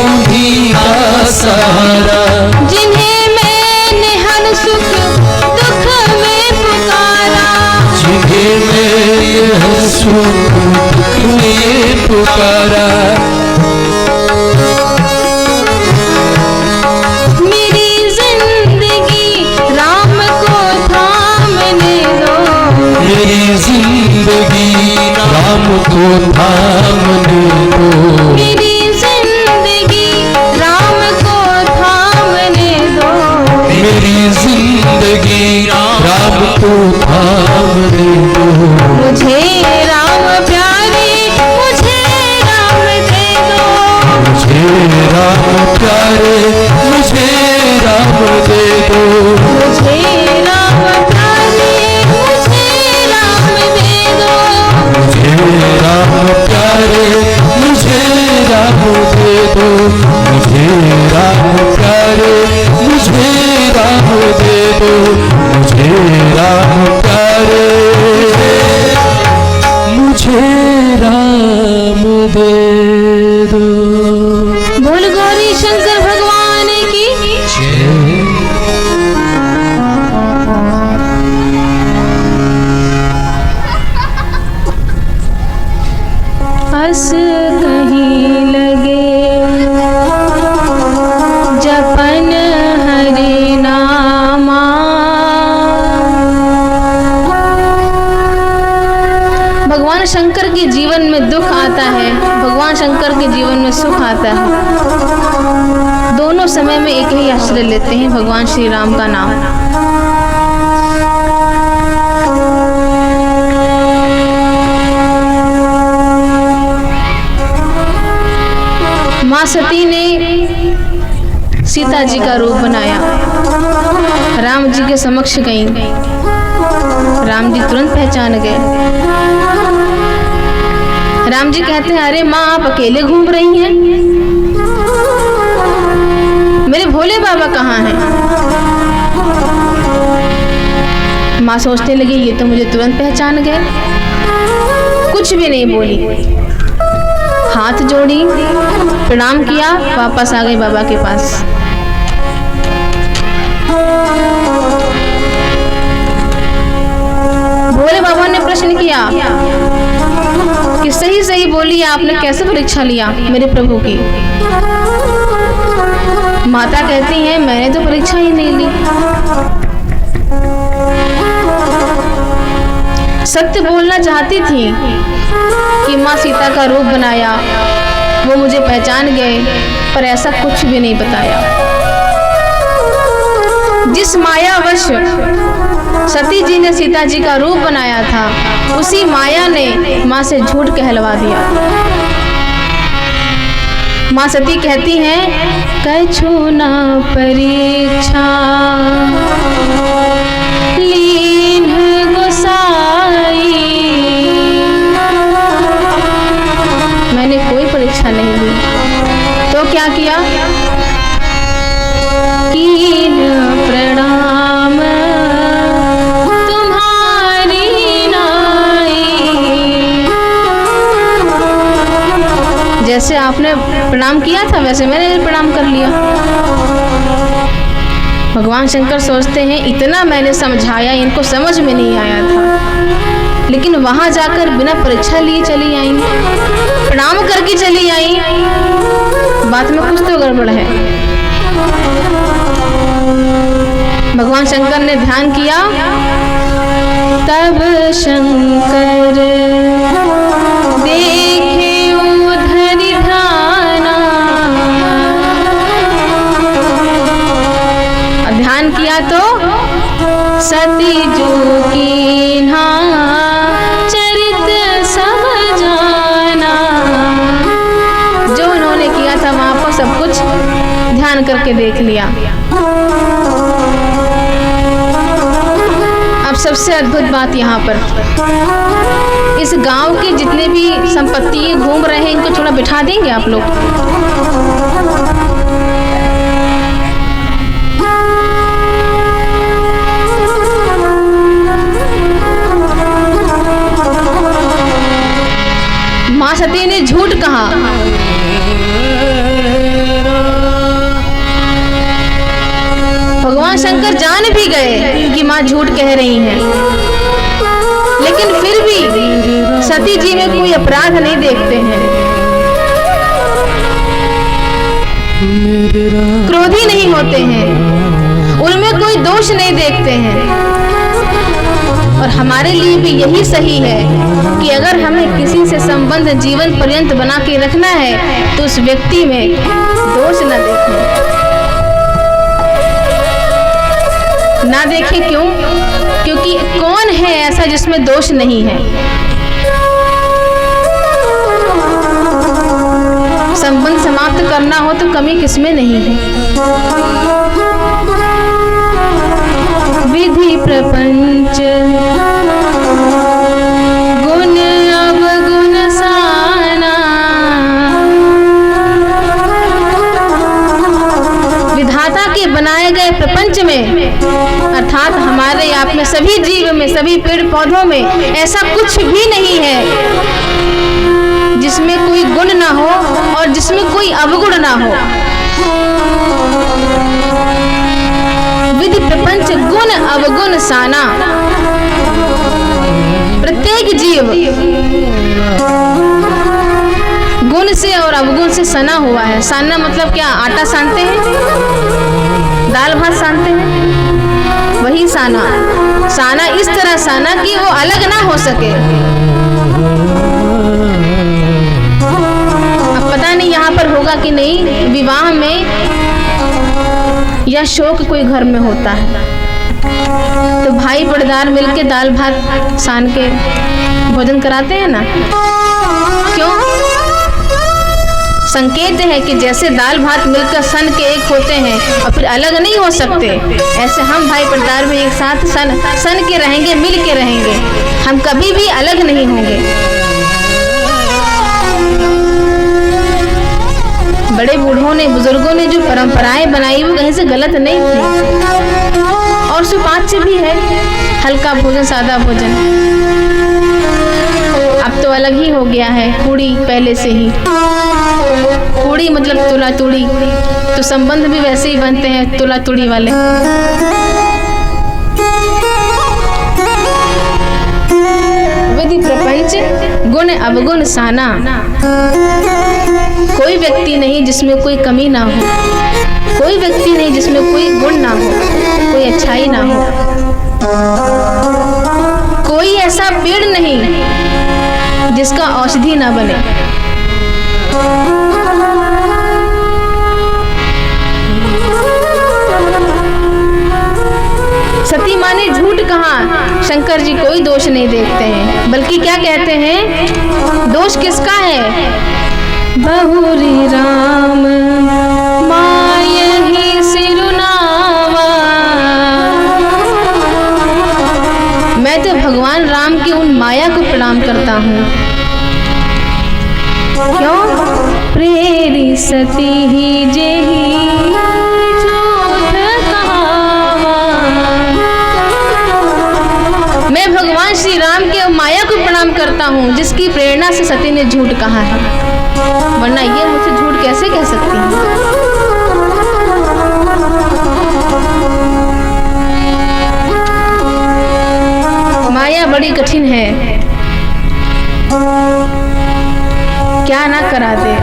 उन्हीं का सहारा। जिन्हें मैंने हर सुख दुख में पुकारा, जिन्हें मैं सुख दुख में पुकारा। मेरी जिंदगी राम को थामने दो, मेरी जिंदगी राम को थामने दो। मेरी जिंदगी राम को थामने दो, मेरी जिंदगी राम को थामने दो। मुझे राम प्यारे, मुझे राम दे दो, मुझे राम प्यारे, मुझे राम दे दो। मुझे राम प्यारे, मुझे राम दे दो, मुझे राम प्यारे, मुझे राम दे दो। मुझे राम प्यारे, मुझे राम दे दो। मुझे राम प्यारे, मुझे राम दे दो। बोल गौरी शंकर भगवान की। हंस कहीं लगे जपन हरि नामा, भगवान शंकर के जीवन में दुख आता है, भगवान शंकर के जीवन में सुख आता है। दोनों समय में एक ही आश्रय लेते हैं, भगवान श्री राम का नाम। माँ सती ने सीता जी का रूप बनाया, राम जी के समक्ष गई, राम जी तुरंत पहचान गए। राम जी कहते हैं, अरे माँ आप अकेले घूम रही हैं, मेरे भोले बाबा कहाँ हैं? माँ सोचने लगी ये तो मुझे तुरंत पहचान गए, कुछ भी नहीं बोली, हाथ जोड़ी प्रणाम किया, वापस आ गई बाबा के पास। भोले बाबा ने प्रश्न किया कि सही सही बोलिए, आपने कैसे परीक्षा लिया मेरे प्रभु की? माता कहती हैं मैंने तो परीक्षा ही नहीं ली, सत्य बोलना चाहती थी कि माँ सीता का रूप बनाया, वो मुझे पहचान गए, पर ऐसा कुछ भी नहीं बताया। जिस मायावश सती जी ने सीता जी का रूप बनाया था, उसी माया ने माँ से झूठ कहलवा दिया। माँ सती कहती हैं, कछु न परीक्षा लीन गोसाई, मैंने कोई परीक्षा नहीं ली। तो क्या किया? कीन प्रणाम तुम्हारी नाई, जैसे आपने प्रणाम किया था वैसे मैंने भी प्रणाम कर लिया। भगवान शंकर सोचते हैं इतना मैंने समझाया, इनको समझ में नहीं आया था, लेकिन वहां जाकर बिना परीक्षा लिए चली आई, प्रणाम करके चली आई, बात में कुछ तो गड़बड़ है। भगवान शंकर ने ध्यान किया, तब शंकर देखे उधर ध्याना, ध्यान किया तो सती जो कीन्हा चरित सब जाना, जो उन्होंने किया था वहां पर सब कुछ ध्यान करके देख लिया। अब सबसे अद्भुत बात यहाँ पर, इस गांव के जितने भी संपत्ति घूम रहे हैं इनको थोड़ा बिठा देंगे आप लोग। माँ सती ने झूठ कहा, भगवान शंकर जान भी गए कि माँ झूठ कह रही हैं, लेकिन फिर भी सती जी में कोई अपराध नहीं देखते हैं, क्रोधी नहीं होते हैं, उनमें कोई दोष नहीं देखते हैं। और हमारे लिए भी यही सही है कि अगर हमें किसी से संबंध जीवन पर्यंत बना के रखना है तो उस व्यक्ति में दोष न देखें। ना देखें क्यों? क्योंकि कौन है ऐसा जिसमें दोष नहीं है? संबंध समाप्त करना हो तो कमी किसमें नहीं है? विधि प्रपंच गुण अवगुण साना, विधाता के बनाए गए प्रपंच में अर्थात हमारे आप में, सभी जीव में, सभी पेड़ पौधों में ऐसा कुछ भी नहीं है जिसमें कोई गुण ना हो और जिसमें कोई अवगुण ना हो। विधि प्रपंच गुण अवगुण साना, प्रत्येक जीव गुण से और अवगुण से सना हुआ है। साना मतलब क्या? आटा सानते हैं, दाल भात सानते हैं, वही साना। साना इस तरह साना कि वो अलग ना हो सके। अब पता नहीं यहाँ पर होगा कि नहीं, विवाह में या शोक कोई घर में होता है तो भाई पड़दार मिलके दाल भात सान के भोजन कराते हैं ना, क्यों? संकेत है कि जैसे दाल भात मिलकर सन के एक होते हैं और फिर अलग नहीं हो सकते, ऐसे हम भाई पड़दार में एक साथ सन के रहेंगे, मिल के रहेंगे, हम कभी भी अलग नहीं होंगे। बड़े बूढ़ों ने, बुजुर्गों ने जो परंपराएं बनाई वो कहीं से गलत नहीं थी और सुपाच्य भी है। हल्का भोजन, सादा भोजन अब तो अलग ही हो गया है। पूड़ी पहले से ही, पूड़ी मतलब तुला तुड़ी, तो संबंध भी वैसे ही बनते हैं तुला तुड़ी वाले। विधि प्रपंच गुण अवगुण साना, कोई व्यक्ति नहीं जिसमें कोई कमी ना हो, कोई व्यक्ति नहीं जिसमें कोई गुण ना हो, कोई अच्छाई ना हो, कोई ऐसा पेड़ नहीं जिसका औषधि ना बने। सती माँ ने झूठ कहा, शंकर जी कोई दोष नहीं देखते हैं, बल्कि क्या कहते हैं, दोष किसका है? बहुरी राम मायहि सिरुनावा। मैं तो भगवान राम की उन माया को प्रणाम करता हूँ। क्यों? प्रेरी सती ही जेही झूठ कहावा। मैं भगवान श्री राम के माया को प्रणाम करता हूँ जिसकी प्रेरणा से सती ने झूठ कहा है, वरना ये मुझसे झूठ कैसे कह सकती है। माया बड़ी कठिन है, क्या ना करा दे।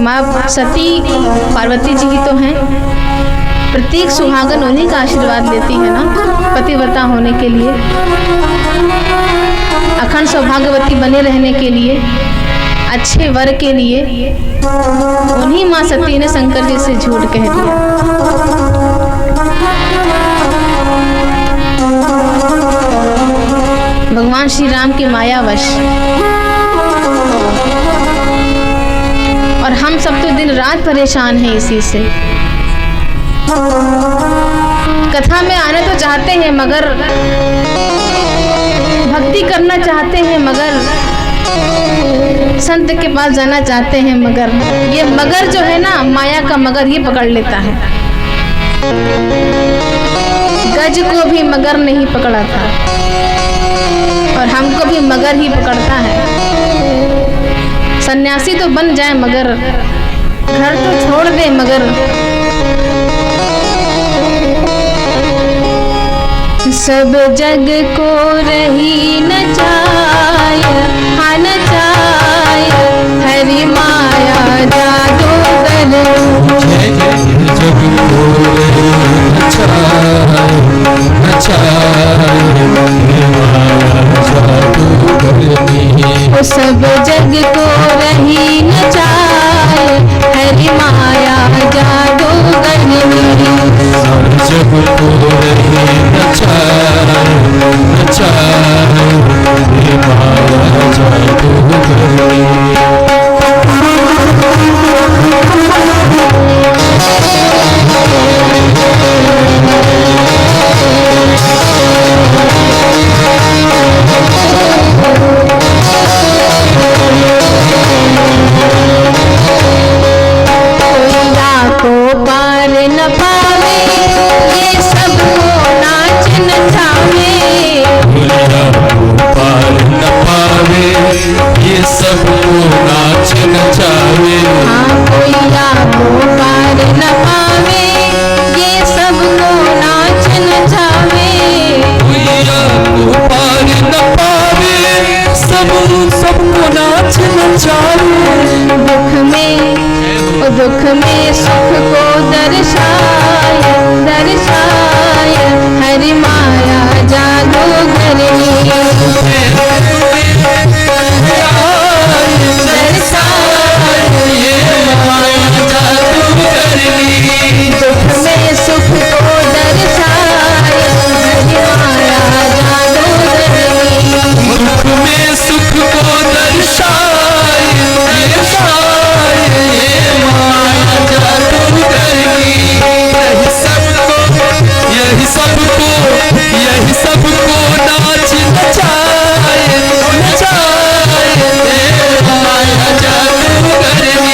माँ सती पार्वती जी ही तो हैं। प्रत्येक सुहागन उन्हीं का आशीर्वाद लेती है ना, पतिव्रता होने के लिए, अखंड सौभाग्यवती बने रहने के लिए, अच्छे वर के लिए। उन्हीं माँ सती ने शंकर जी से झूठ कह दिया। भगवान श्री राम के मायावश, और हम सब तो दिन रात परेशान हैं इसी से। कथा में आना तो चाहते हैं मगर, भक्ति करना चाहते हैं मगर, संत के पास जाना चाहते हैं मगर, ये मगर जो है ना, माया का मगर ये पकड़ लेता है। गज को भी मगर नहीं पकड़ा था और हमको भी मगर ही पकड़ता है। सन्यासी तो बन जाए मगर, घर तो छोड़ दे मगर। सब जग को रही नचाय, हाँ नचाय, हरि माया जादूगर। जग को रही नचाय, सब जग को रही नचाय, हरि माया जादूगरनी। जग को रही नचाय, हरि माया जादूगरनी। दुख में सुख को दर्शाय, दर्शाय, हरि माया जादूगरनी। दुख में सुख को दर्शाय, हरि माया जादूगरनी। दुख में सुख को दर्शाय, यही सबको नाच नचाए, नचाए माया जादूगरनी।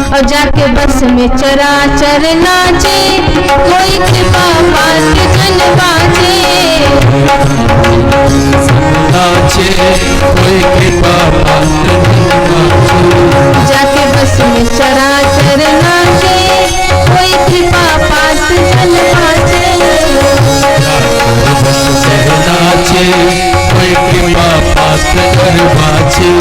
और जाके बस में चराचर नाचे, कोई कृपा पाके जन बाजे। नाचे कोई कृपा पाके जाके बस में चराचर नाचे, कोई कृपा पाके जन बाजे। नाचे कोई कृपा पाके जन बाजे।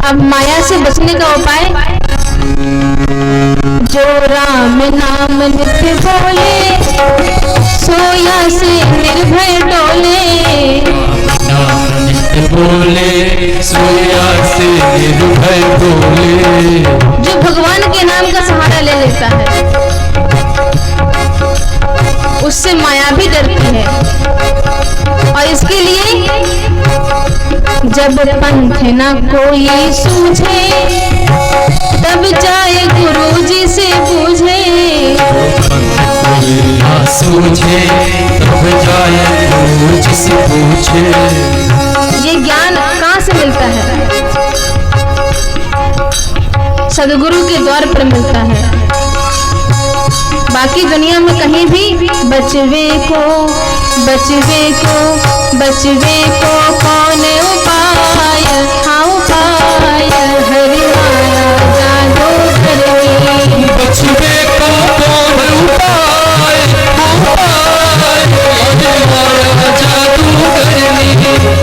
अब माया से बचने का उपाय, जो राम नाम नित्य बोले, सोया से निर्भय डोले। नाम नित्य बोले, सोया से निर्भय बोले। जो भगवान के नाम का सहारा ले लेता है, उससे माया भी डरती है। और इसके लिए जब पंथ न कोई सूझे, तब जाए गुरु जी से पूछे। ना सूझे तब जाए गुरु जी से पूछे। ये ज्ञान कहाँ से मिलता है? सदगुरु के द्वार पर मिलता है। बाकी दुनिया में कहीं भी बचवे को कौन उपाय, हाँ उपाय हरि माया जादू करनी। बचवे को कौन उपाय, हरि माया जादू करनी।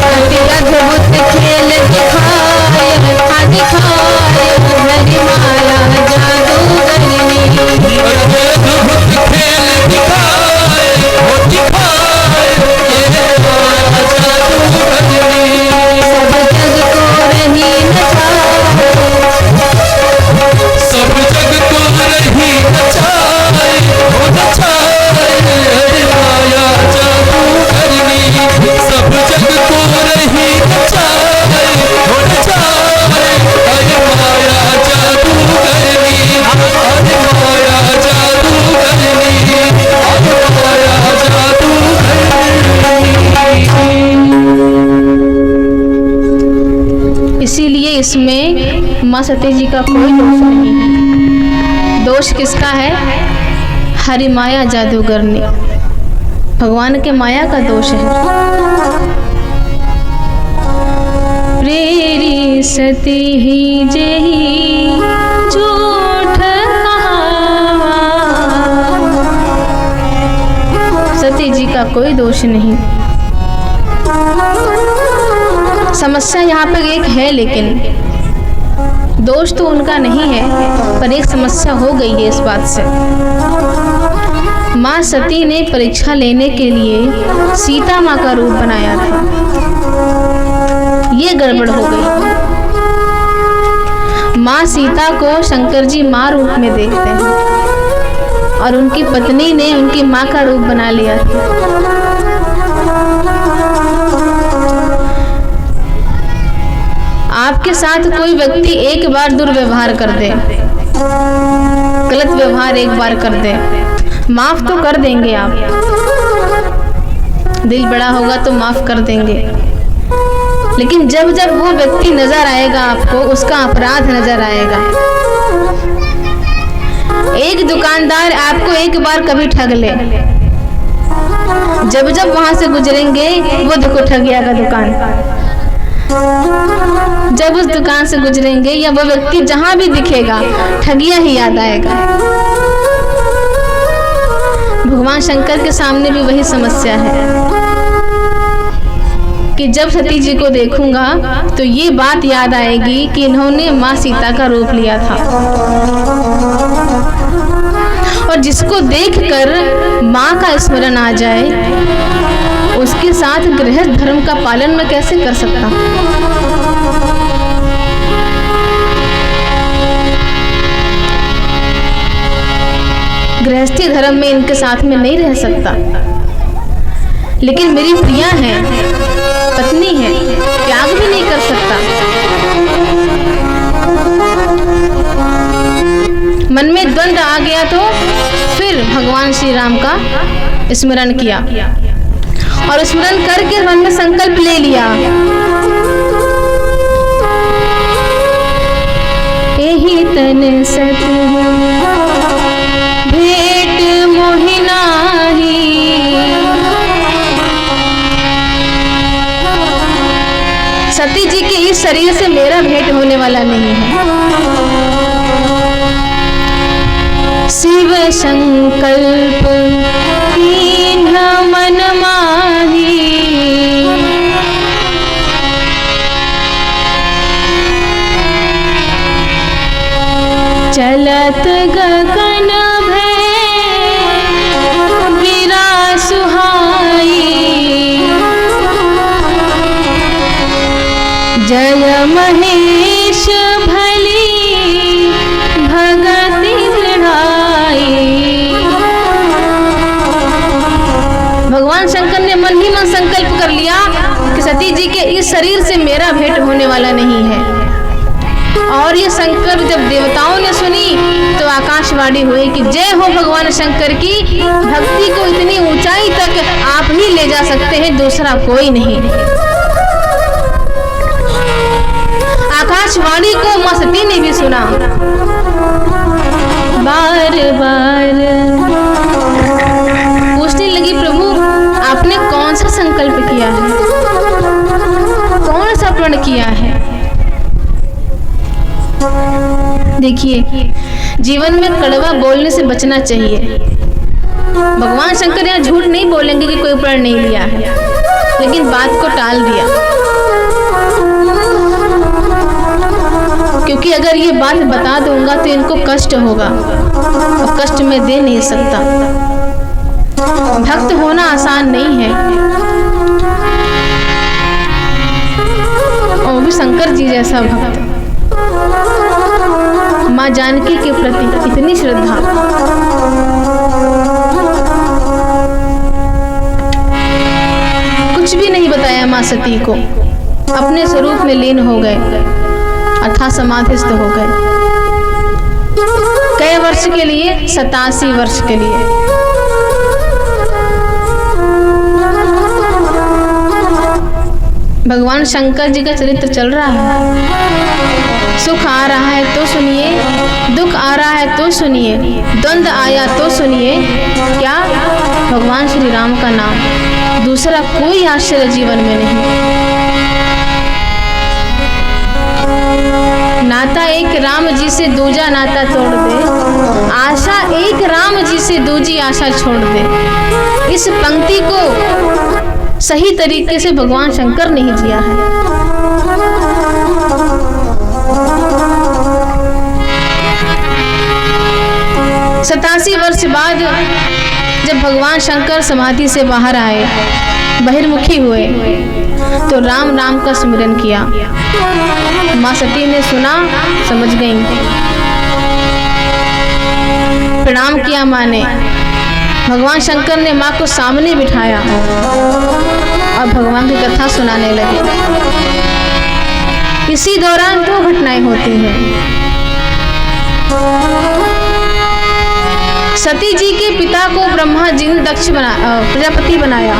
अति अद्भुत खेल दिखाए, हाँ दिखाए हरि माया जादू करनी। अद्भुत खेल दिखाए, वो दिखाए ये माया जादू करनी। सब जग को रही नचाए, सब जग को रही नचाए, वो नचाए हरि माया जादू करनी। सब जग को रही नचाए, वो नचाए हरि माया जादू करनी। हरि माया जादू करनी, हरि माया जादू करनी। इसीलिए इसमें माँ सती जी का कोई दोष नहीं है। दोष किसका है? हरि माया जादूगरनी, भगवान के माया का दोष है। प्रेरी सती ही जेही झूठ कहावा। सती जी का कोई दोष नहीं। समस्या यहाँ पर एक है, लेकिन दोष तो उनका नहीं है, पर एक समस्या हो गई है इस बात से। माँ सती ने परीक्षा लेने के लिए सीता माँ का रूप बनाया था। ये गड़बड़ हो गई। माँ सीता को शंकर जी माँ रूप में देखते हैं और उनकी पत्नी ने उनकी माँ का रूप बना लिया था। आपके साथ कोई व्यक्ति एक बार दुर्व्यवहार कर दे, गलत व्यवहार एक बार कर दे, माफ तो कर देंगे आप, दिल बड़ा होगा तो माफ कर देंगे। लेकिन जब जब वो व्यक्ति नजर आएगा आपको, उसका अपराध नजर आएगा। एक दुकानदार आपको एक बार कभी ठग ले, जब जब वहां से गुजरेंगे वो देखो ठग गया का दुकान, जब उस दुकान से गुजरेंगे या वो व्यक्ति जहां भी दिखेगा ठगिया ही याद आएगा। भगवान शंकर के सामने भी वही समस्या है कि जब सती जी को देखूंगा तो ये बात याद आएगी कि इन्होंने माँ सीता का रूप लिया था। और जिसको देखकर माँ का स्मरण आ जाए, उसके साथ गृहस्थ धर्म का पालन मैं कैसे कर सकता हूँ? गृहस्थी धर्म में इनके साथ में नहीं रह सकता। लेकिन मेरी प्रिया है, पत्नी है, त्याग भी नहीं कर सकता। मन में द्वंद्व आ गया तो फिर भगवान श्री राम का स्मरण किया और स्मरण करके मन में संकल्प ले लिया, यही तन सत भेंट मोहि नाहि, सती जी के इस शरीर से मेरा भेंट होने वाला नहीं है। शिव संकल्प कीन्ह मन माही, महेश भली भगति बढ़ाई। भगवान शंकर ने मन ही मन संकल्प कर लिया कि सती जी के इस शरीर से मेरा भेंट होने वाला नहीं है। और ये शंकर जब देवताओं ने सुनी तो आकाशवाणी हुई कि जय हो भगवान शंकर की, भक्ति को इतनी ऊंचाई तक आप ही ले जा सकते हैं, दूसरा कोई नहीं। आकाशवाणी को मां सती ने भी सुना। बार बार पूछने लगी, प्रभु आपने कौन सा संकल्प किया है, कौन सा प्रण किया है? देखिए, जीवन में कड़वा बोलने से बचना चाहिए। भगवान शंकर यहाँ झूठ नहीं बोलेंगे कि कोई प्रण नहीं लिया है, लेकिन बात को टाल दिया, क्योंकि अगर ये बात बता दूंगा तो इनको कष्ट होगा और कष्ट मैं दे नहीं सकता। भक्त होना आसान नहीं है, और भी शंकर जी जैसा भक्त। माँ जानकी के प्रति इतनी श्रद्धा। कुछ भी नहीं बताया माँ सती को, अपने स्वरूप में लीन हो गए अर्थात समाधिस्थ हो गए। कई वर्ष के लिए? 87 वर्ष के लिए। भगवान शंकर जी का चरित्र चल रहा है। सुख आ रहा है तो सुनिए, दुख आ रहा है तो सुनिए, द्वंद्व आया तो सुनिए। क्या? भगवान श्री राम का नाम, दूसरा कोई आश्चर्य जीवन में नहीं। नाता एक राम जी से दूजा नाता तोड़ दे, आशा एक राम जी से दूजी आशा छोड़ दे। इस पंक्ति को सही तरीके से भगवान शंकर नहीं जिया है। 87 वर्ष बाद जब भगवान शंकर समाधि से बाहर आए, बहिर्मुखी हुए, तो राम नाम का स्मरण किया। माँ सती ने सुना, समझ गई, प्रणाम किया माँ ने। भगवान शंकर ने माँ को सामने बिठाया और भगवान की कथा सुनाने लगे। इसी दौरान 2 घटनाएं होती हैं। सती जी के पिता को ब्रह्मा जी ने प्रजापति बनाया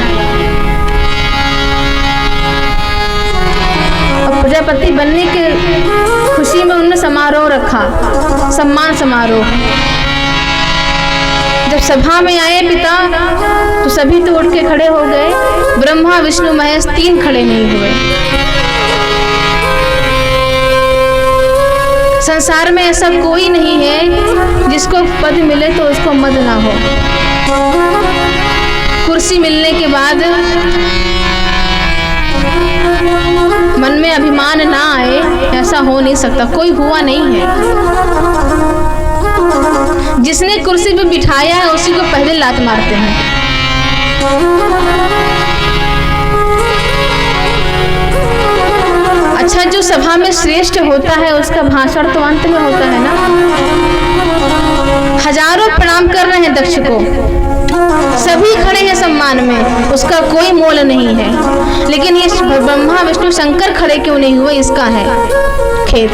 और प्रजापति बनने के खुशी में उन्होंने समारोह रखा, सम्मान समारोह। जब सभा में आए पिता तो सभी तो उठ के खड़े हो गए, ब्रह्मा विष्णु महेश 3 खड़े नहीं हुए। संसार में ऐसा कोई नहीं है जिसको पद मिले तो उसको मद ना हो। कुर्सी मिलने के बाद मन में अभिमान ना आए, ऐसा हो नहीं सकता, कोई हुआ नहीं है। जिसने कुर्सी पे बिठाया है उसी को पहले लात मारते हैं। अच्छा, जो सभा में श्रेष्ठ होता है उसका भाषण तो अंत में होता है ना। हजारों प्रणाम कर रहे हैं दक्ष को, सभी खड़े हैं सम्मान में, उसका कोई मोल नहीं है। लेकिन ये ब्रह्मा विष्णु शंकर खड़े क्यों नहीं हुए, इसका है खेद।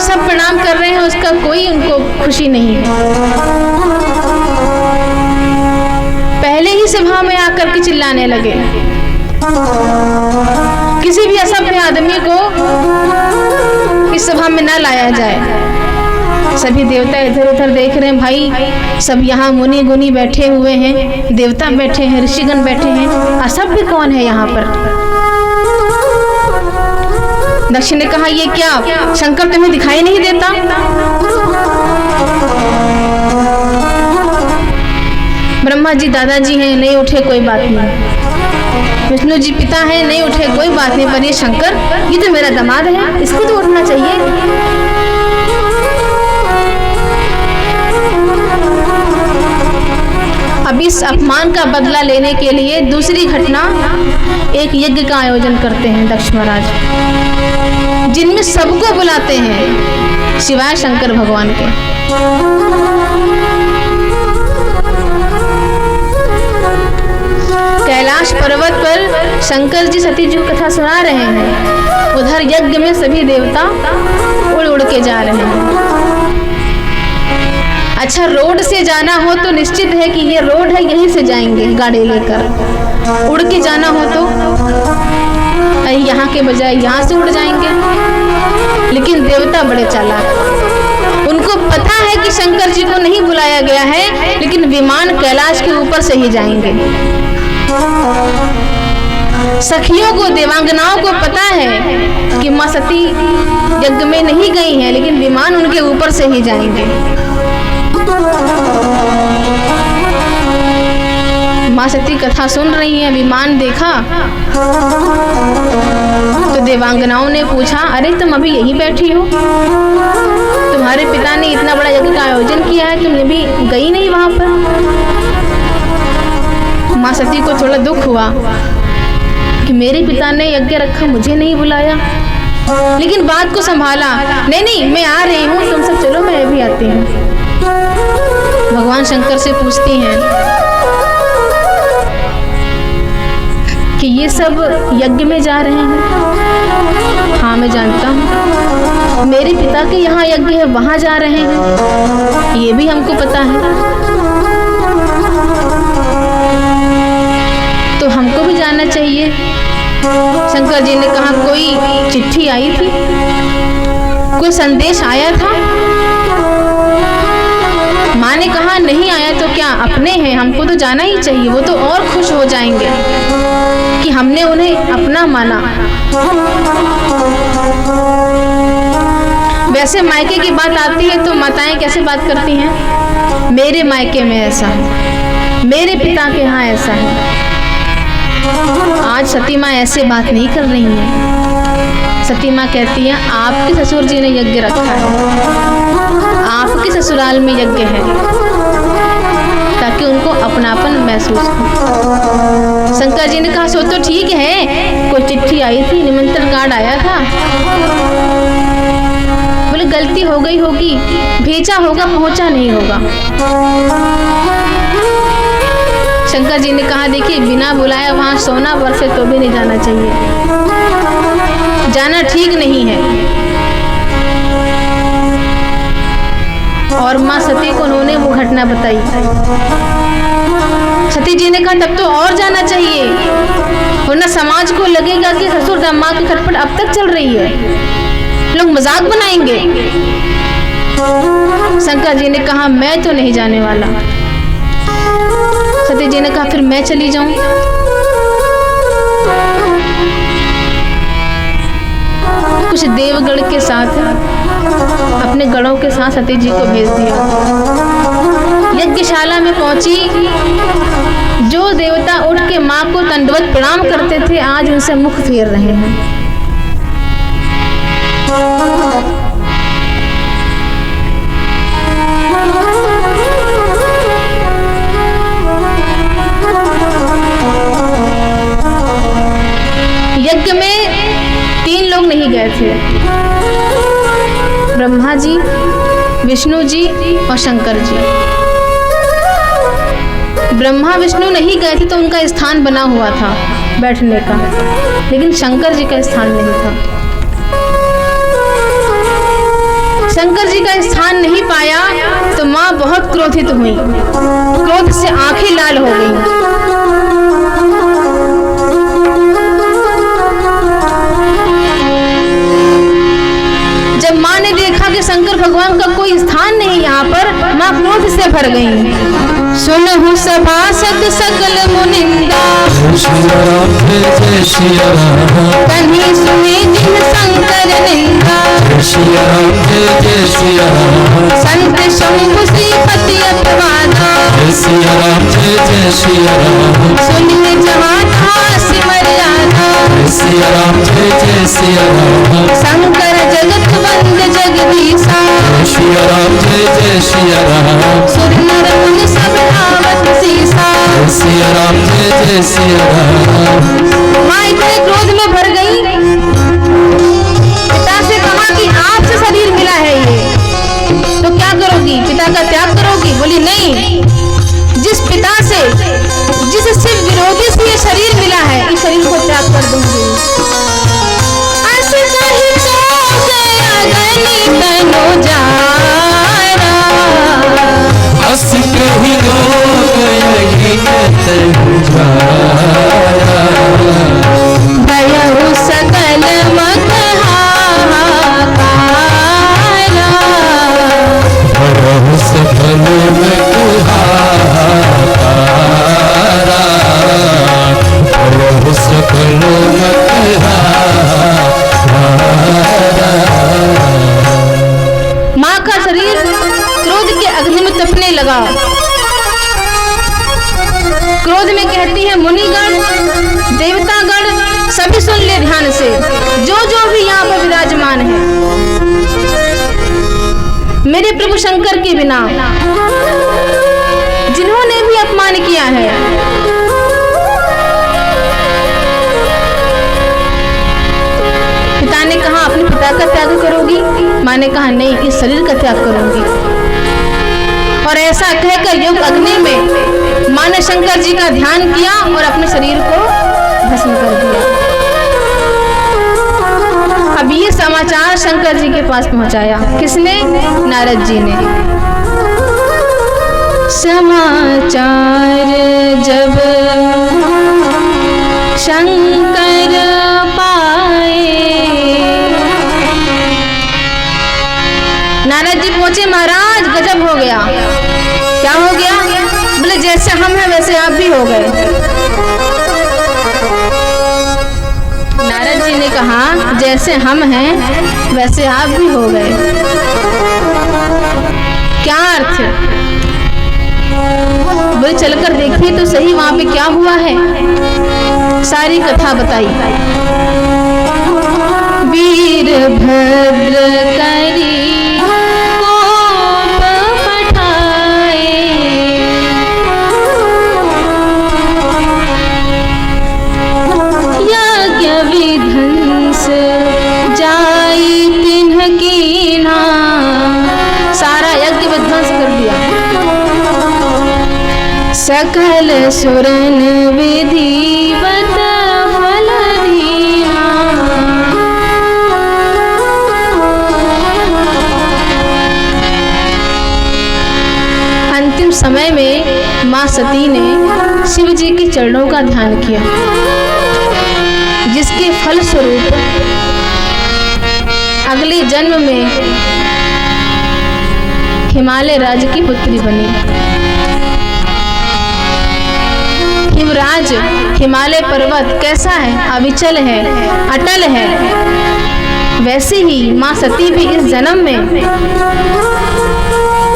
सब प्रणाम कर रहे हैं, उसका कोई उनको खुशी नहीं है। पहले ही सभा में आकर के चिल्लाने लगे। किसी भी असभ्य आदमी को इस सभा में न लाया जाए। सभी देवता इधर उधर देख रहे हैं, भाई सब यहाँ मुनि गुनी बैठे हुए हैं, देवता बैठे हैं, ऋषिगण बैठे हैं, असभ्य कौन है यहाँ पर? दक्ष ने कहा, ये क्या शंकर तुम्हें दिखाई नहीं देता? ब्रह्मा जी दादाजी हैं, नहीं उठे कोई बात नहीं। विष्णु जी पिता हैं, नहीं उठे कोई बात नहीं, पर ये शंकर, ये तो मेरा दामाद है, इसको तो उठना चाहिए। अब अब इस अपमान का बदला लेने के लिए दूसरी घटना, एक यज्ञ का आयोजन करते हैं दक्ष महाराज, जिनमें सबको बुलाते हैं शिवाय शंकर भगवान के। कैलाश पर्वत पर शंकर जी सती जी को कथा सुना रहे हैं, उधर यज्ञ में सभी देवता उड़ उड़ के जा रहे हैं। अच्छा, रोड से जाना हो तो निश्चित है कि ये रोड है, यहीं से जाएंगे गाड़ी लेकर। उड़ के जाना हो तो यहाँ के बजाय यहाँ से उड़ जाएंगे। लेकिन देवता बड़े चालाक, उनको पता है कि शंकर जी को नहीं बुलाया गया है, लेकिन विमान कैलाश के ऊपर से ही जाएंगे। सखियों को, देवांगनाओं को पता है कि माँ सती यज्ञ में नहीं गई हैं, लेकिन विमान उनके ऊपर से ही जाएंगे। माँ सती कथा सुन रही हैं, विमान देखा तो देवांगनाओं ने पूछा, अरे तुम अभी यहीं बैठी हो? तुम्हारे पिता ने इतना बड़ा यज्ञ का आयोजन किया है, तुम अभी गई नहीं वहां पर? माँ सती को थोड़ा दुख हुआ कि मेरे पिता ने यज्ञ रखा, मुझे नहीं बुलाया, लेकिन बात को संभाला। नहीं नहीं, मैं आ रही हूँ, तुम सब चलो, मैं भी आती हूँ। भगवान शंकर से पूछती हैं कि ये सब यज्ञ में जा रहे हैं? हाँ, मैं जानता हूँ, मेरे पिता के यहाँ यज्ञ है, वहां जा रहे हैं, ये भी हमको पता है। तो हमको भी जाना चाहिए। शंकर जी ने कहा, कोई चिट्ठी आई थी, कोई संदेश आया था? माँ ने कहा, नहीं आया तो क्या, अपने हैं, हमको तो जाना ही चाहिए। वो तो और खुश हो जाएंगे कि हमने उन्हें अपना माना। वैसे मायके की बात आती है तो माताएं कैसे बात करती हैं? मेरे मायके में ऐसा है, मेरे पिता के यहाँ ऐसा है। आज सती माँ ऐसे बात नहीं कर रही है। सती माँ कहती है, आपके ससुर जी ने यज्ञ रखा है, आपके ससुराल में यज्ञ है, ताकि उनको अपनापन महसूस हो। शंकर जी ने कहा, सो तो ठीक है, कोई चिट्ठी आई थी, निमंत्रण कार्ड आया था, बोले गलती हो गई होगी, भेजा होगा, पहुंचा नहीं होगा। शंकर जी ने कहा, देखिए बिना बुलाया वहां सोना बरसे तो भी नहीं जाना चाहिए, जाना ठीक नहीं है। और माँ सती को उन्होंने वो घटना बताई। सती जी ने कहा, तब तो और जाना चाहिए, वरना समाज को लगेगा कि ससुर दामाद की खटपट अब तक चल रही है, लोग मजाक बनाएंगे। शंकर जी ने कहा, मैं तो नहीं जाने वाला। सती जी ने कहा, फिर मैं चली जाऊं? कुछ देवगढ़ के साथ, अपने गढ़ों के साथ सती जी को भेज दिया। यज्ञशाला में पहुंची, जो देवता उठ के माँ को दंडवत प्रणाम करते थे, आज उनसे मुख फेर रहे हैं। यज्ञ में 3 लोग नहीं गए थे, ब्रह्मा जी, विष्णु जी और शंकर जी। ब्रह्मा विष्णु नहीं गए थे तो उनका स्थान बना हुआ था बैठने का, लेकिन शंकर जी का स्थान नहीं था। शंकर जी का स्थान नहीं पाया तो माँ बहुत क्रोधित हुई, क्रोध से आंखें लाल हो गई। जब माँ ने देखा कि शंकर भगवान का कोई स्थान नहीं यहाँ पर, माँ क्रोध से भर गई। सुनहु सभासद सकल मुनिंदा, कन्ही सुने जिन शंकर निंदा। संत शंभु श्रीपति अपवादा, सुनिए जहाँ था सिमरियाना। शंकर जगत वंद जगदीशा, सुर नर मुनि सब आवत सीसा। राम जय जय सिया राम। माँ इतने क्रोध में भर गई, पिता से कहा कि आपसे शरीर मिला है ये, तो क्या करोगी, पिता का त्याग करोगी? बोली नहीं, जिस पिता से, जिस शिव विरोधी से ये शरीर मिला है, इस शरीर को त्याग कर दूंगी। सकल मत माँ का शरीर क्रोध के अग्नि में तपने लगा। क्रोध में कहती है, मुनिगण, देवतागण, सभी सुन ले ध्यान से, जो जो भी यहाँ पर विराजमान है, मेरे प्रभु शंकर के बिना जिन्होंने भी अपमान किया है, पिता ने कहा अपने पिता का त्याग करोगी? माँ ने कहा नहीं, इस शरीर का त्याग करूंगी। और ऐसा कहकर योग अग्नि में माँ ने शंकर जी का ध्यान किया और अपने शरीर को भस्म कर दिया। अब ये समाचार शंकर जी के पास पहुंचाया, किसने? नारद जी ने। समाचार जब शंकर पाए, नारद जी पहुंचे, महाराज गजब हो गया। क्या हो गया? बोले जैसे हम हैं वैसे आप भी हो गए। नारद जी ने कहा जैसे हम हैं वैसे आप भी हो गए। क्या अर्थ? बोले चलकर देखिए तो सही वहां पे क्या हुआ है। सारी कथा बताई। वीरभद्र करी कोप पठाए, यज्ञ विध्वंस जाई तिन्ह कीन्हा। सारा यज्ञ विध्वंस कर दिया। सकल सुरन विधिवत फल दीना। अंतिम समय में मां सती ने शिव जी के चरणों का ध्यान किया, जिसके फल स्वरूप अगले जन्म में हिमालय राज्य की पुत्री बनी। हिमराज हिमालय पर्वत कैसा है? अविचल है, अटल है। वैसे ही मां सती भी इस जन्म में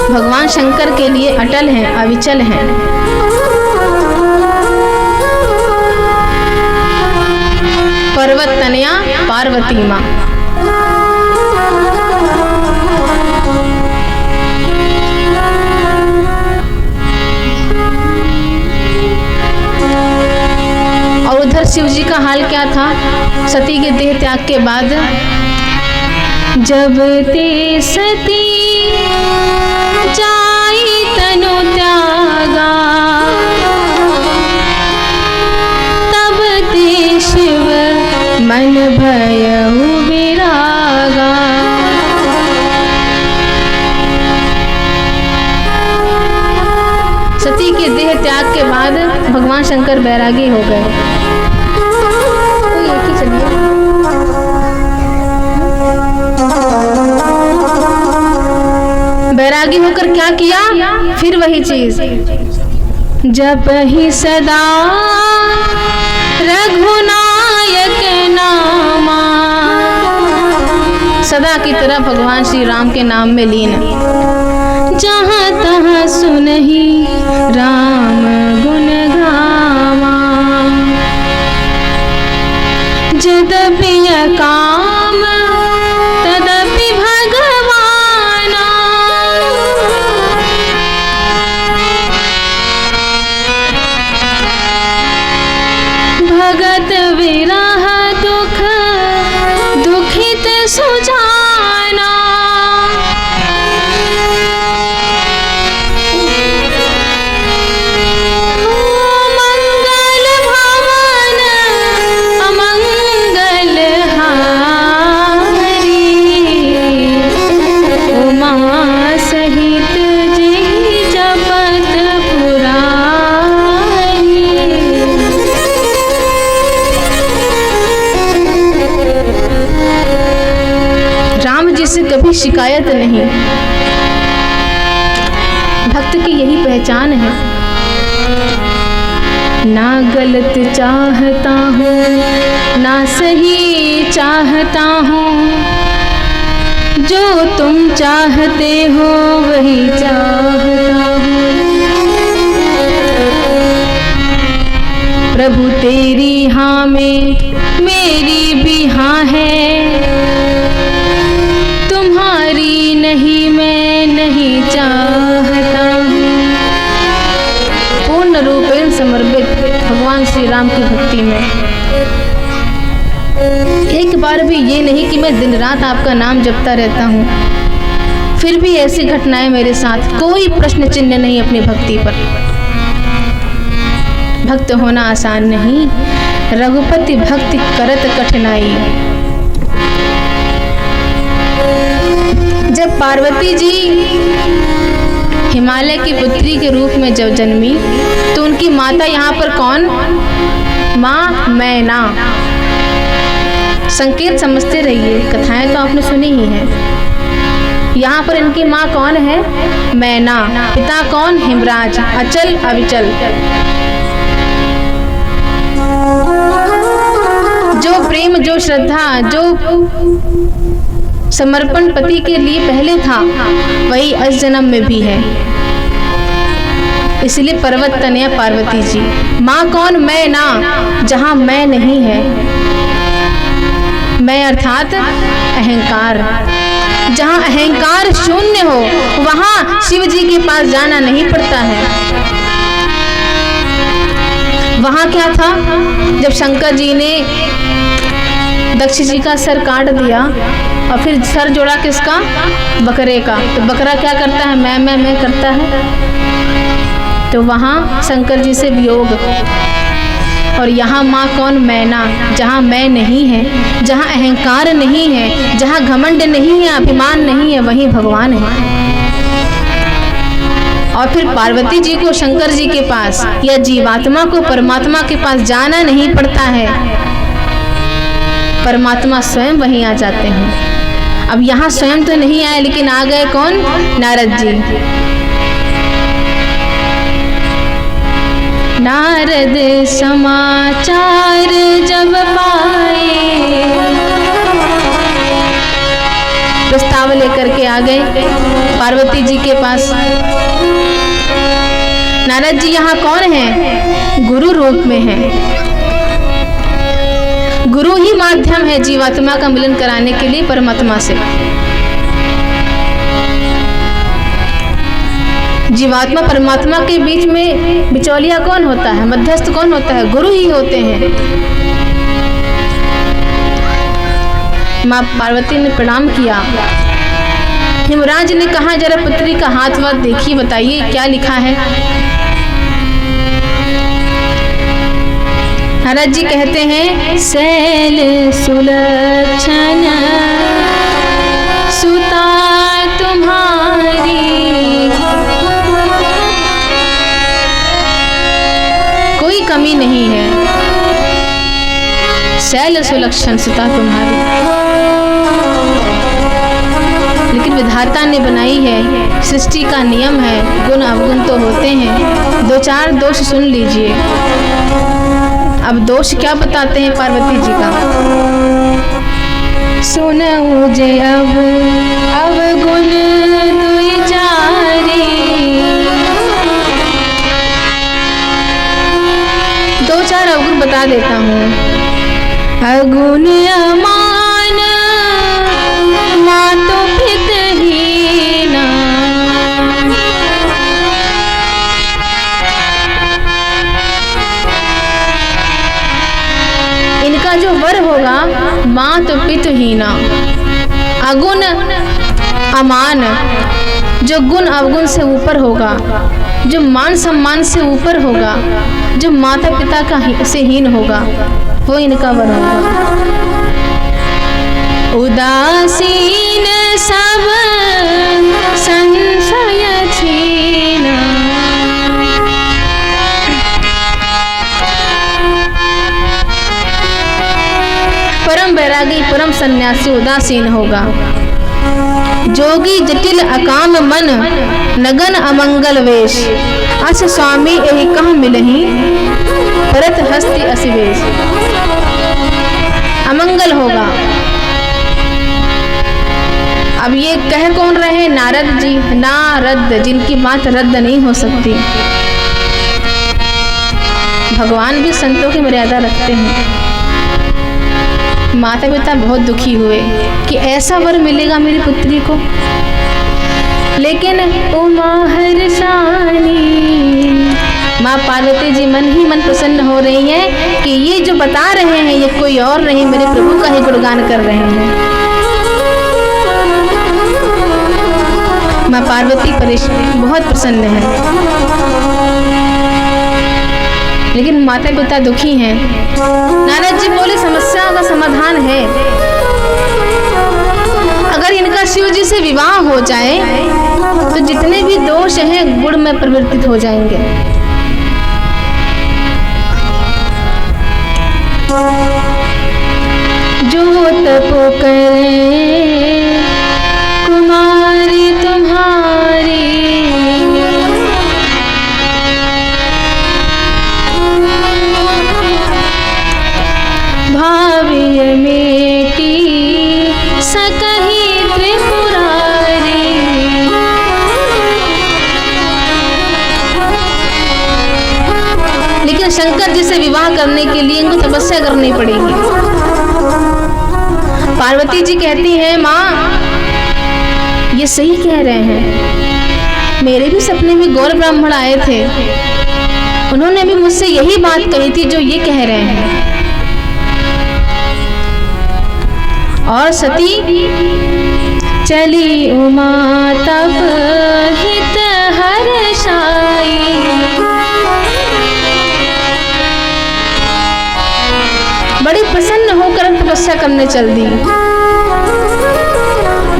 भगवान शंकर के लिए अटल हैं, अविचल हैं। पर्वत तनया पार्वती मां। और उधर शिव जी का हाल क्या था सती के देह त्याग के बाद? जब ते सती जाई तनु त्यागा, तब ते शिव मन भयउ विरागा। सती के देह त्याग के बाद भगवान शंकर बैरागी हो गए। बैरागी होकर क्या किया? फिर वही चीज, जप ही सदा रघुनायक नामा। सदा की तरह भगवान श्री राम के नाम में लीन। जहाँ तहाँ सुनहि राम गुण गावा, जदपि काम तदपि भगवाना। भगत विरह दुख दुखित सुजाना। मंगल भवन अमंगल हारी, उमा सहित जेहि जपत पुरारी। राम जी से कभी शिकायत नहीं, भक्त की यही पहचान है। ना गलत चाहता हूँ ना सही चाहता हूँ, जो तुम चाहते हो वही चाहता हूँ। प्रभु तेरी हाँ में मेरी भी हाँ है, तुम्हारी नहीं मैं नहीं चाहता हूँ। पूर्ण रूपेण समर्पित भगवान श्री राम की भक्ति में एक बार भी ये नहीं कि मैं दिन रात आपका नाम जपता रहता हूँ, फिर भी ऐसी घटनाएं मेरे साथ, कोई प्रश्न चिन्ह नहीं अपनी भक्ति पर। भक्त होना आसान नहीं, रघुपति भक्ति करत कठिनाई। जब पार्वती जी हिमालय की पुत्री के रूप में जब जन्मी तो उनकी माता यहाँ पर कौन? माँ मैना। संकेत समझते रहिए, कथाएं तो आपने सुनी ही हैं। यहाँ पर इनकी माँ कौन है? मैना। पिता कौन? हिमराज। अचल अविचल। जो प्रेम, जो श्रद्धा, जो समर्पण पति के लिए पहले था वही इस जन्म में भी है। इसलिए पर्वत तनया पार्वती जी। माँ कौन? मैं ना, जहाँ मैं नहीं है। मैं अर्थात अहंकार। जहाँ अहंकार शून्य हो वहाँ शिव जी के पास जाना नहीं पड़ता है। वहाँ क्या था? जब शंकर जी ने दक्ष जी का सर काट दिया और फिर सर जोड़ा किसका? बकरे का। तो बकरा क्या करता है? मैं करता है। तो वहाँ शंकर जी से वियोग। और यहाँ माँ कौन? मैना। जहाँ मैं नहीं है, जहाँ अहंकार नहीं है, जहाँ घमंड नहीं है, अभिमान नहीं है, वहीं भगवान है। और फिर पार्वती जी को शंकर जी के पास या जीवात्मा को परमात्मा के पास जाना नहीं पड़ता है, परमात्मा स्वयं वहीं आ जाते हैं। अब यहाँ स्वयं तो नहीं आए, लेकिन आ गए कौन? नारद जी। नारद समाचार जब पाए, प्रस्ताव लेकर के आ गए पार्वती जी के पास। नारद जी यहाँ कौन है? गुरु रूप में है। गुरु ही माध्यम है जीवात्मा का मिलन कराने के लिए परमात्मा से। जीवात्मा परमात्मा के बीच में बिचौलिया कौन होता है? मध्यस्थ कौन होता है? गुरु ही होते हैं। माँ पार्वती ने प्रणाम किया। हिमराज ने कहा जरा पुत्री का हाथ वाथ देखिए, बताइए क्या लिखा है। नारद जी कहते हैं शैल सुलक्षण सुता तुम्हारी, कोई कमी नहीं है। शैल सुलक्षण सुता तुम्हारी, लेकिन विधाता ने बनाई है, सृष्टि का नियम है, गुण अवगुण तो होते हैं। दो चार दोष सुन लीजिए। अब दोष क्या बताते हैं पार्वती जी का? सुनऊ जे अब अवगुण दुई चारी, दो चार अवगुण बता देता हूँ। अगुण अमान मातो पितहीना, वर होगा मात पितुहीना, अगुण अमान, जो गुण अवगुण से ऊपर होगा, जो मान सम्मान से ऊपर होगा, जो माता पिता का से हीन होगा, वो इनका वर होगा। उदासीन सब संशय छीना, परम वैरागी परम सन्यासी उदासीन होगा। जोगी जटिल अकाम मन, नगन अमंगल वेश, अस स्वामी यही कह मिलही, भरत हस्ति असिवेश। अमंगल होगा। अब ये कह कौन रहे? नारद जी। नारद, जिनकी बात रद्द नहीं हो सकती। भगवान भी संतों की मर्यादा रखते हैं। माता पिता बहुत दुखी हुए कि ऐसा वर मिलेगा मेरी पुत्री को, लेकिन उमा हर्षानी, माँ पार्वती जी मन ही मन प्रसन्न हो रही हैं कि ये जो बता रहे हैं ये कोई और नहीं, मेरे प्रभु का ही गुणगान कर रहे हैं। माँ पार्वती बहुत प्रसन्न है, लेकिन माता पिता दुखी हैं। नारद जी बोले समस्या का समाधान है, अगर इनका शिव जी से विवाह हो जाए तो जितने भी दोष हैं गुण में परिवर्तित हो जाएंगे। जो तप करे कुमारी तुम्हारी, भाविय मेटी सकही त्रिपुरारी। लेकिन शंकर जी से विवाह करने के लिए इनको तपस्या करनी पड़ेगी। पार्वती जी कहती हैं माँ ये सही कह रहे हैं, मेरे भी सपने में गौर ब्राह्मण आए थे, उन्होंने भी मुझसे यही बात कही थी जो ये कह रहे हैं। और सती चली उमा तप हित हर्षाई, बड़ी प्रसन्न होकर तपस्या करने चल दी।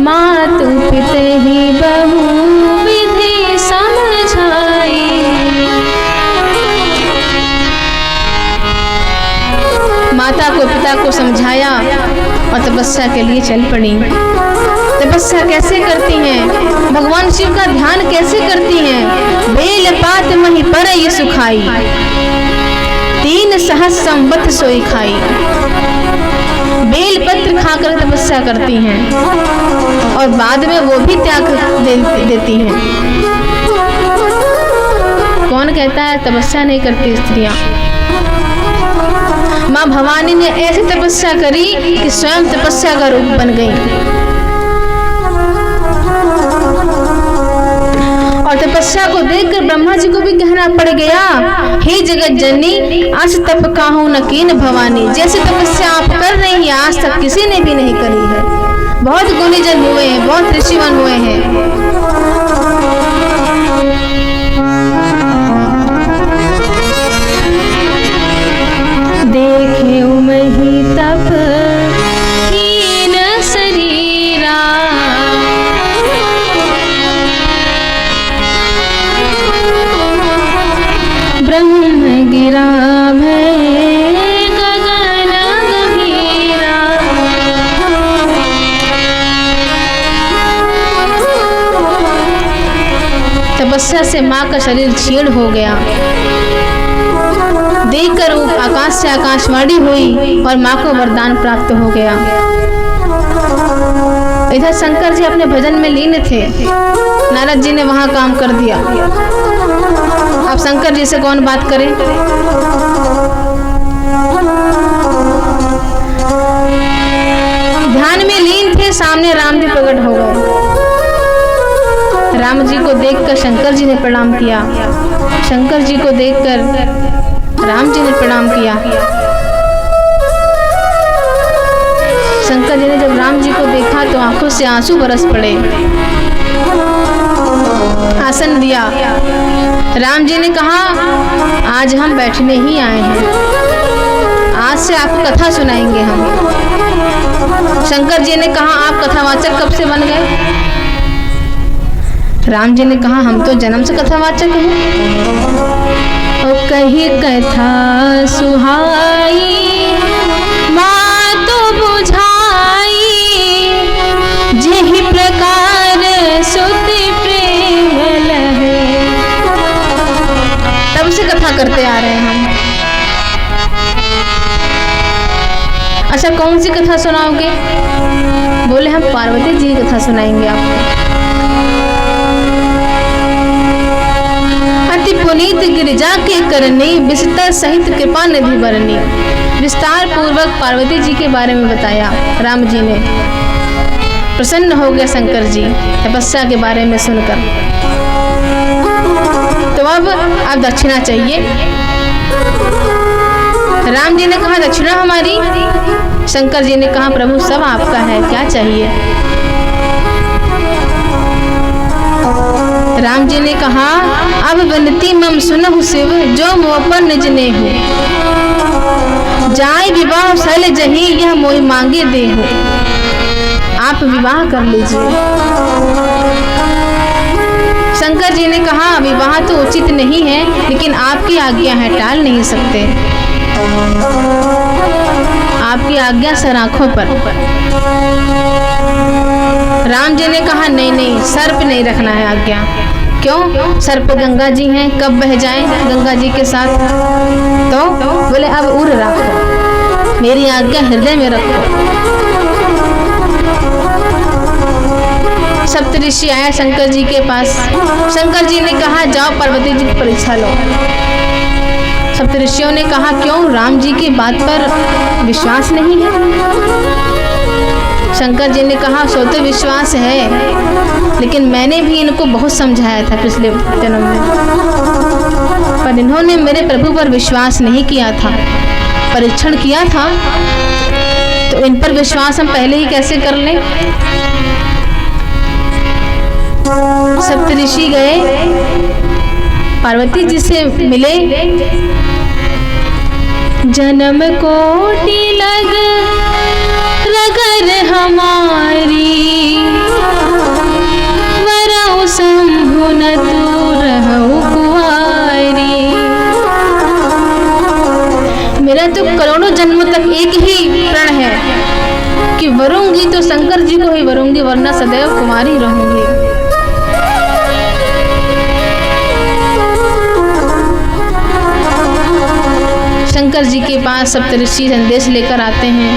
मातु पिते ही बहु विधि समझाई, माता को पिता को समझाया और तपस्या के लिए चल पड़ी। तपस्या कैसे करती हैं? भगवान शिव का ध्यान कैसे करती हैं? बेल पात मही पर ये सुखाई, 3 सहस्र संवत सोई खाई। बेल पत्र खाकर तपस्या करती हैं और बाद में वो भी त्याग देती हैं। कौन कहता है तपस्या नहीं करती स्त्रियां? माँ भवानी ने ऐसी तपस्या करी कि स्वयं तपस्या का रूप बन गई। और तपस्या को देखकर ब्रह्मा जी को भी कहना पड़ गया, हे जगत जननी आज तप काहू न कीन भवानी। जैसे तपस्या आप कर रही हैं आज तक किसी ने भी नहीं करी है। बहुत गुणीजन हुए हैं, बहुत ऋषिवन हुए हैं। देखे उमही तप हीन शरीरा, ब्रह्म गिरा भय गगन गंभीरा। तपस्या से माँ का शरीर छीण हो गया। देखकर आकाश से आकाशवाणी हुई और माँ को वरदान प्राप्त हो गया। इधर शंकर जी अपने भजन में लीन थे, नारद जी ने वहां काम कर दिया। अब शंकर जी से कौन बात करे? ध्यान में लीन थे, सामने राम जी प्रकट हो गए। राम जी को देखकर शंकर जी ने प्रणाम किया। शंकर जी को देखकर राम जी ने प्रणाम किया। शंकर जी ने जब राम जी को देखा तो आंखों से आंसू बरस पड़े। आसन दिया। राम जी ने कहा आज हम बैठने ही आए हैं, आज से आपको कथा सुनाएंगे हम। शंकर जी ने कहा आप कथावाचक कब से बन गए? राम जी ने कहा हम तो जन्म से कथावाचक हैं। ओ कही कथा सुहाई बात बुझाई, जिहि प्रकार सुति प्रेम लहे। तब से कथा करते आ रहे हैं हम। अच्छा कौन सी कथा सुनाओगे? बोले हम पार्वती जी की कथा सुनाएंगे आपको। अति पुनीत गिरिजा के करनी, विस्तार सहित कृपा निधि बरनी। विस्तार पूर्वक पार्वती जी के बारे में बताया राम जी ने। प्रसन्न हो गया शंकर जी तपस्या के बारे में सुनकर। तो अब दक्षिणा चाहिए। राम जी ने कहा दक्षिणा हमारी। शंकर जी ने कहा प्रभु सब आपका है, क्या चाहिए? राम जी ने कहा अब विनती मम सुनहु शिव, जो मोह पर निज ने हो। जाय विवाह शैल जही, यह मोहि मांगे देहु। आप विवाह कर लीजिए। शंकर जी ने कहा विवाह तो उचित नहीं है, लेकिन आपकी आज्ञा है, टाल नहीं सकते। आपकी आज्ञा सर आंखों पर। राम जी ने कहा नहीं नहीं, सर्प नहीं रखना है आज्ञा। क्यों? सर्प गंगा जी हैं, कब बह जाएं गंगा जी के साथ। तो बोले अब उड़ रखो, मेरी आज्ञा हृदय में रखो। सप्तऋषि आया शंकर जी के पास। शंकर जी ने कहा जाओ पार्वती जी की परीक्षा लो। सप्तऋषियों ने कहा क्यों, राम जी की बात पर विश्वास नहीं है? शंकर जी ने कहा सो तो विश्वास है, लेकिन मैंने भी इनको बहुत समझाया था पिछले जन्म में, पर इन्होंने मेरे प्रभु पर विश्वास नहीं किया था, परीक्षण किया था। तो इन पर विश्वास हम पहले ही कैसे कर लें? सप्तऋषि गए, पार्वती जी से मिले। जन्म कोटि लग रगर हमारी, वरऊ शंभु न तू रहु कुंवारी। मेरा तो करोड़ों जन्मों तक एक ही प्रण है कि वरूंगी तो शंकर जी को ही वरूंगी, वरना सदैव कुमारी रहूंगी। शंकर जी के पास सप्तऋषि संदेश लेकर आते हैं।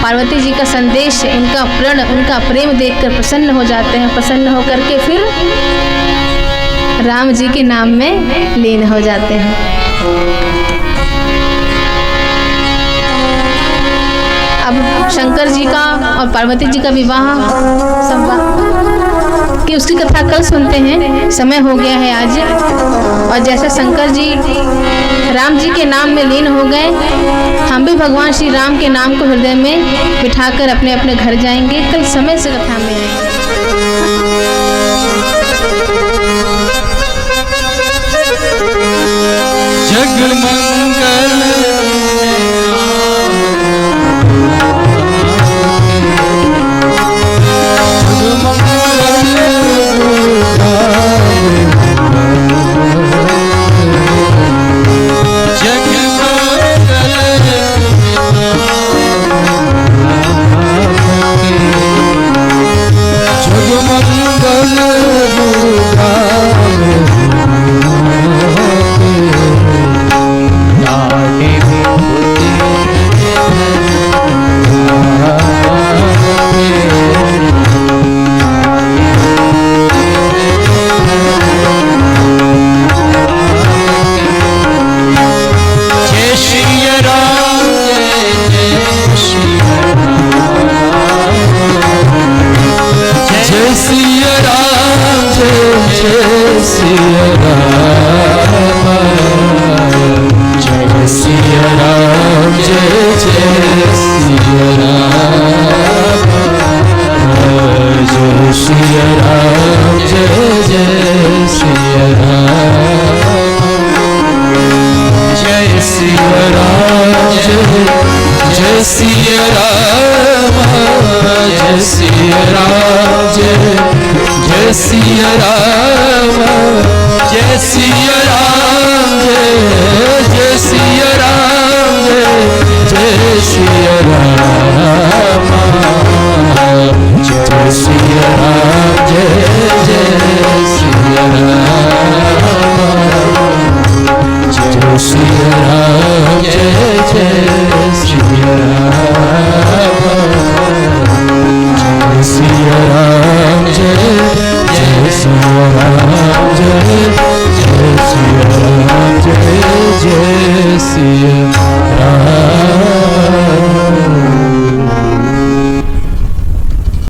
पार्वती जी का संदेश, उनका प्रण, उनका प्रेम देखकर प्रसन्न हो जाते हैं। प्रसन्न होकर के फिर राम जी के नाम में लीन हो जाते हैं। अब शंकर जी का और पार्वती जी का विवाह संवाद कि उसकी कथा कल सुनते हैं, समय हो गया है आज। और जैसे शंकर जी राम जी के नाम में लीन हो गए, हम भी भगवान श्री राम के नाम को हृदय में बिठाकर अपने अपने घर जाएंगे। कल समय से कथा में आएंगे। जगमंगल सिया राम जय जय सिया राम सिया राम जय जय सिया राम जय जय सिया राम जय जय सिया राम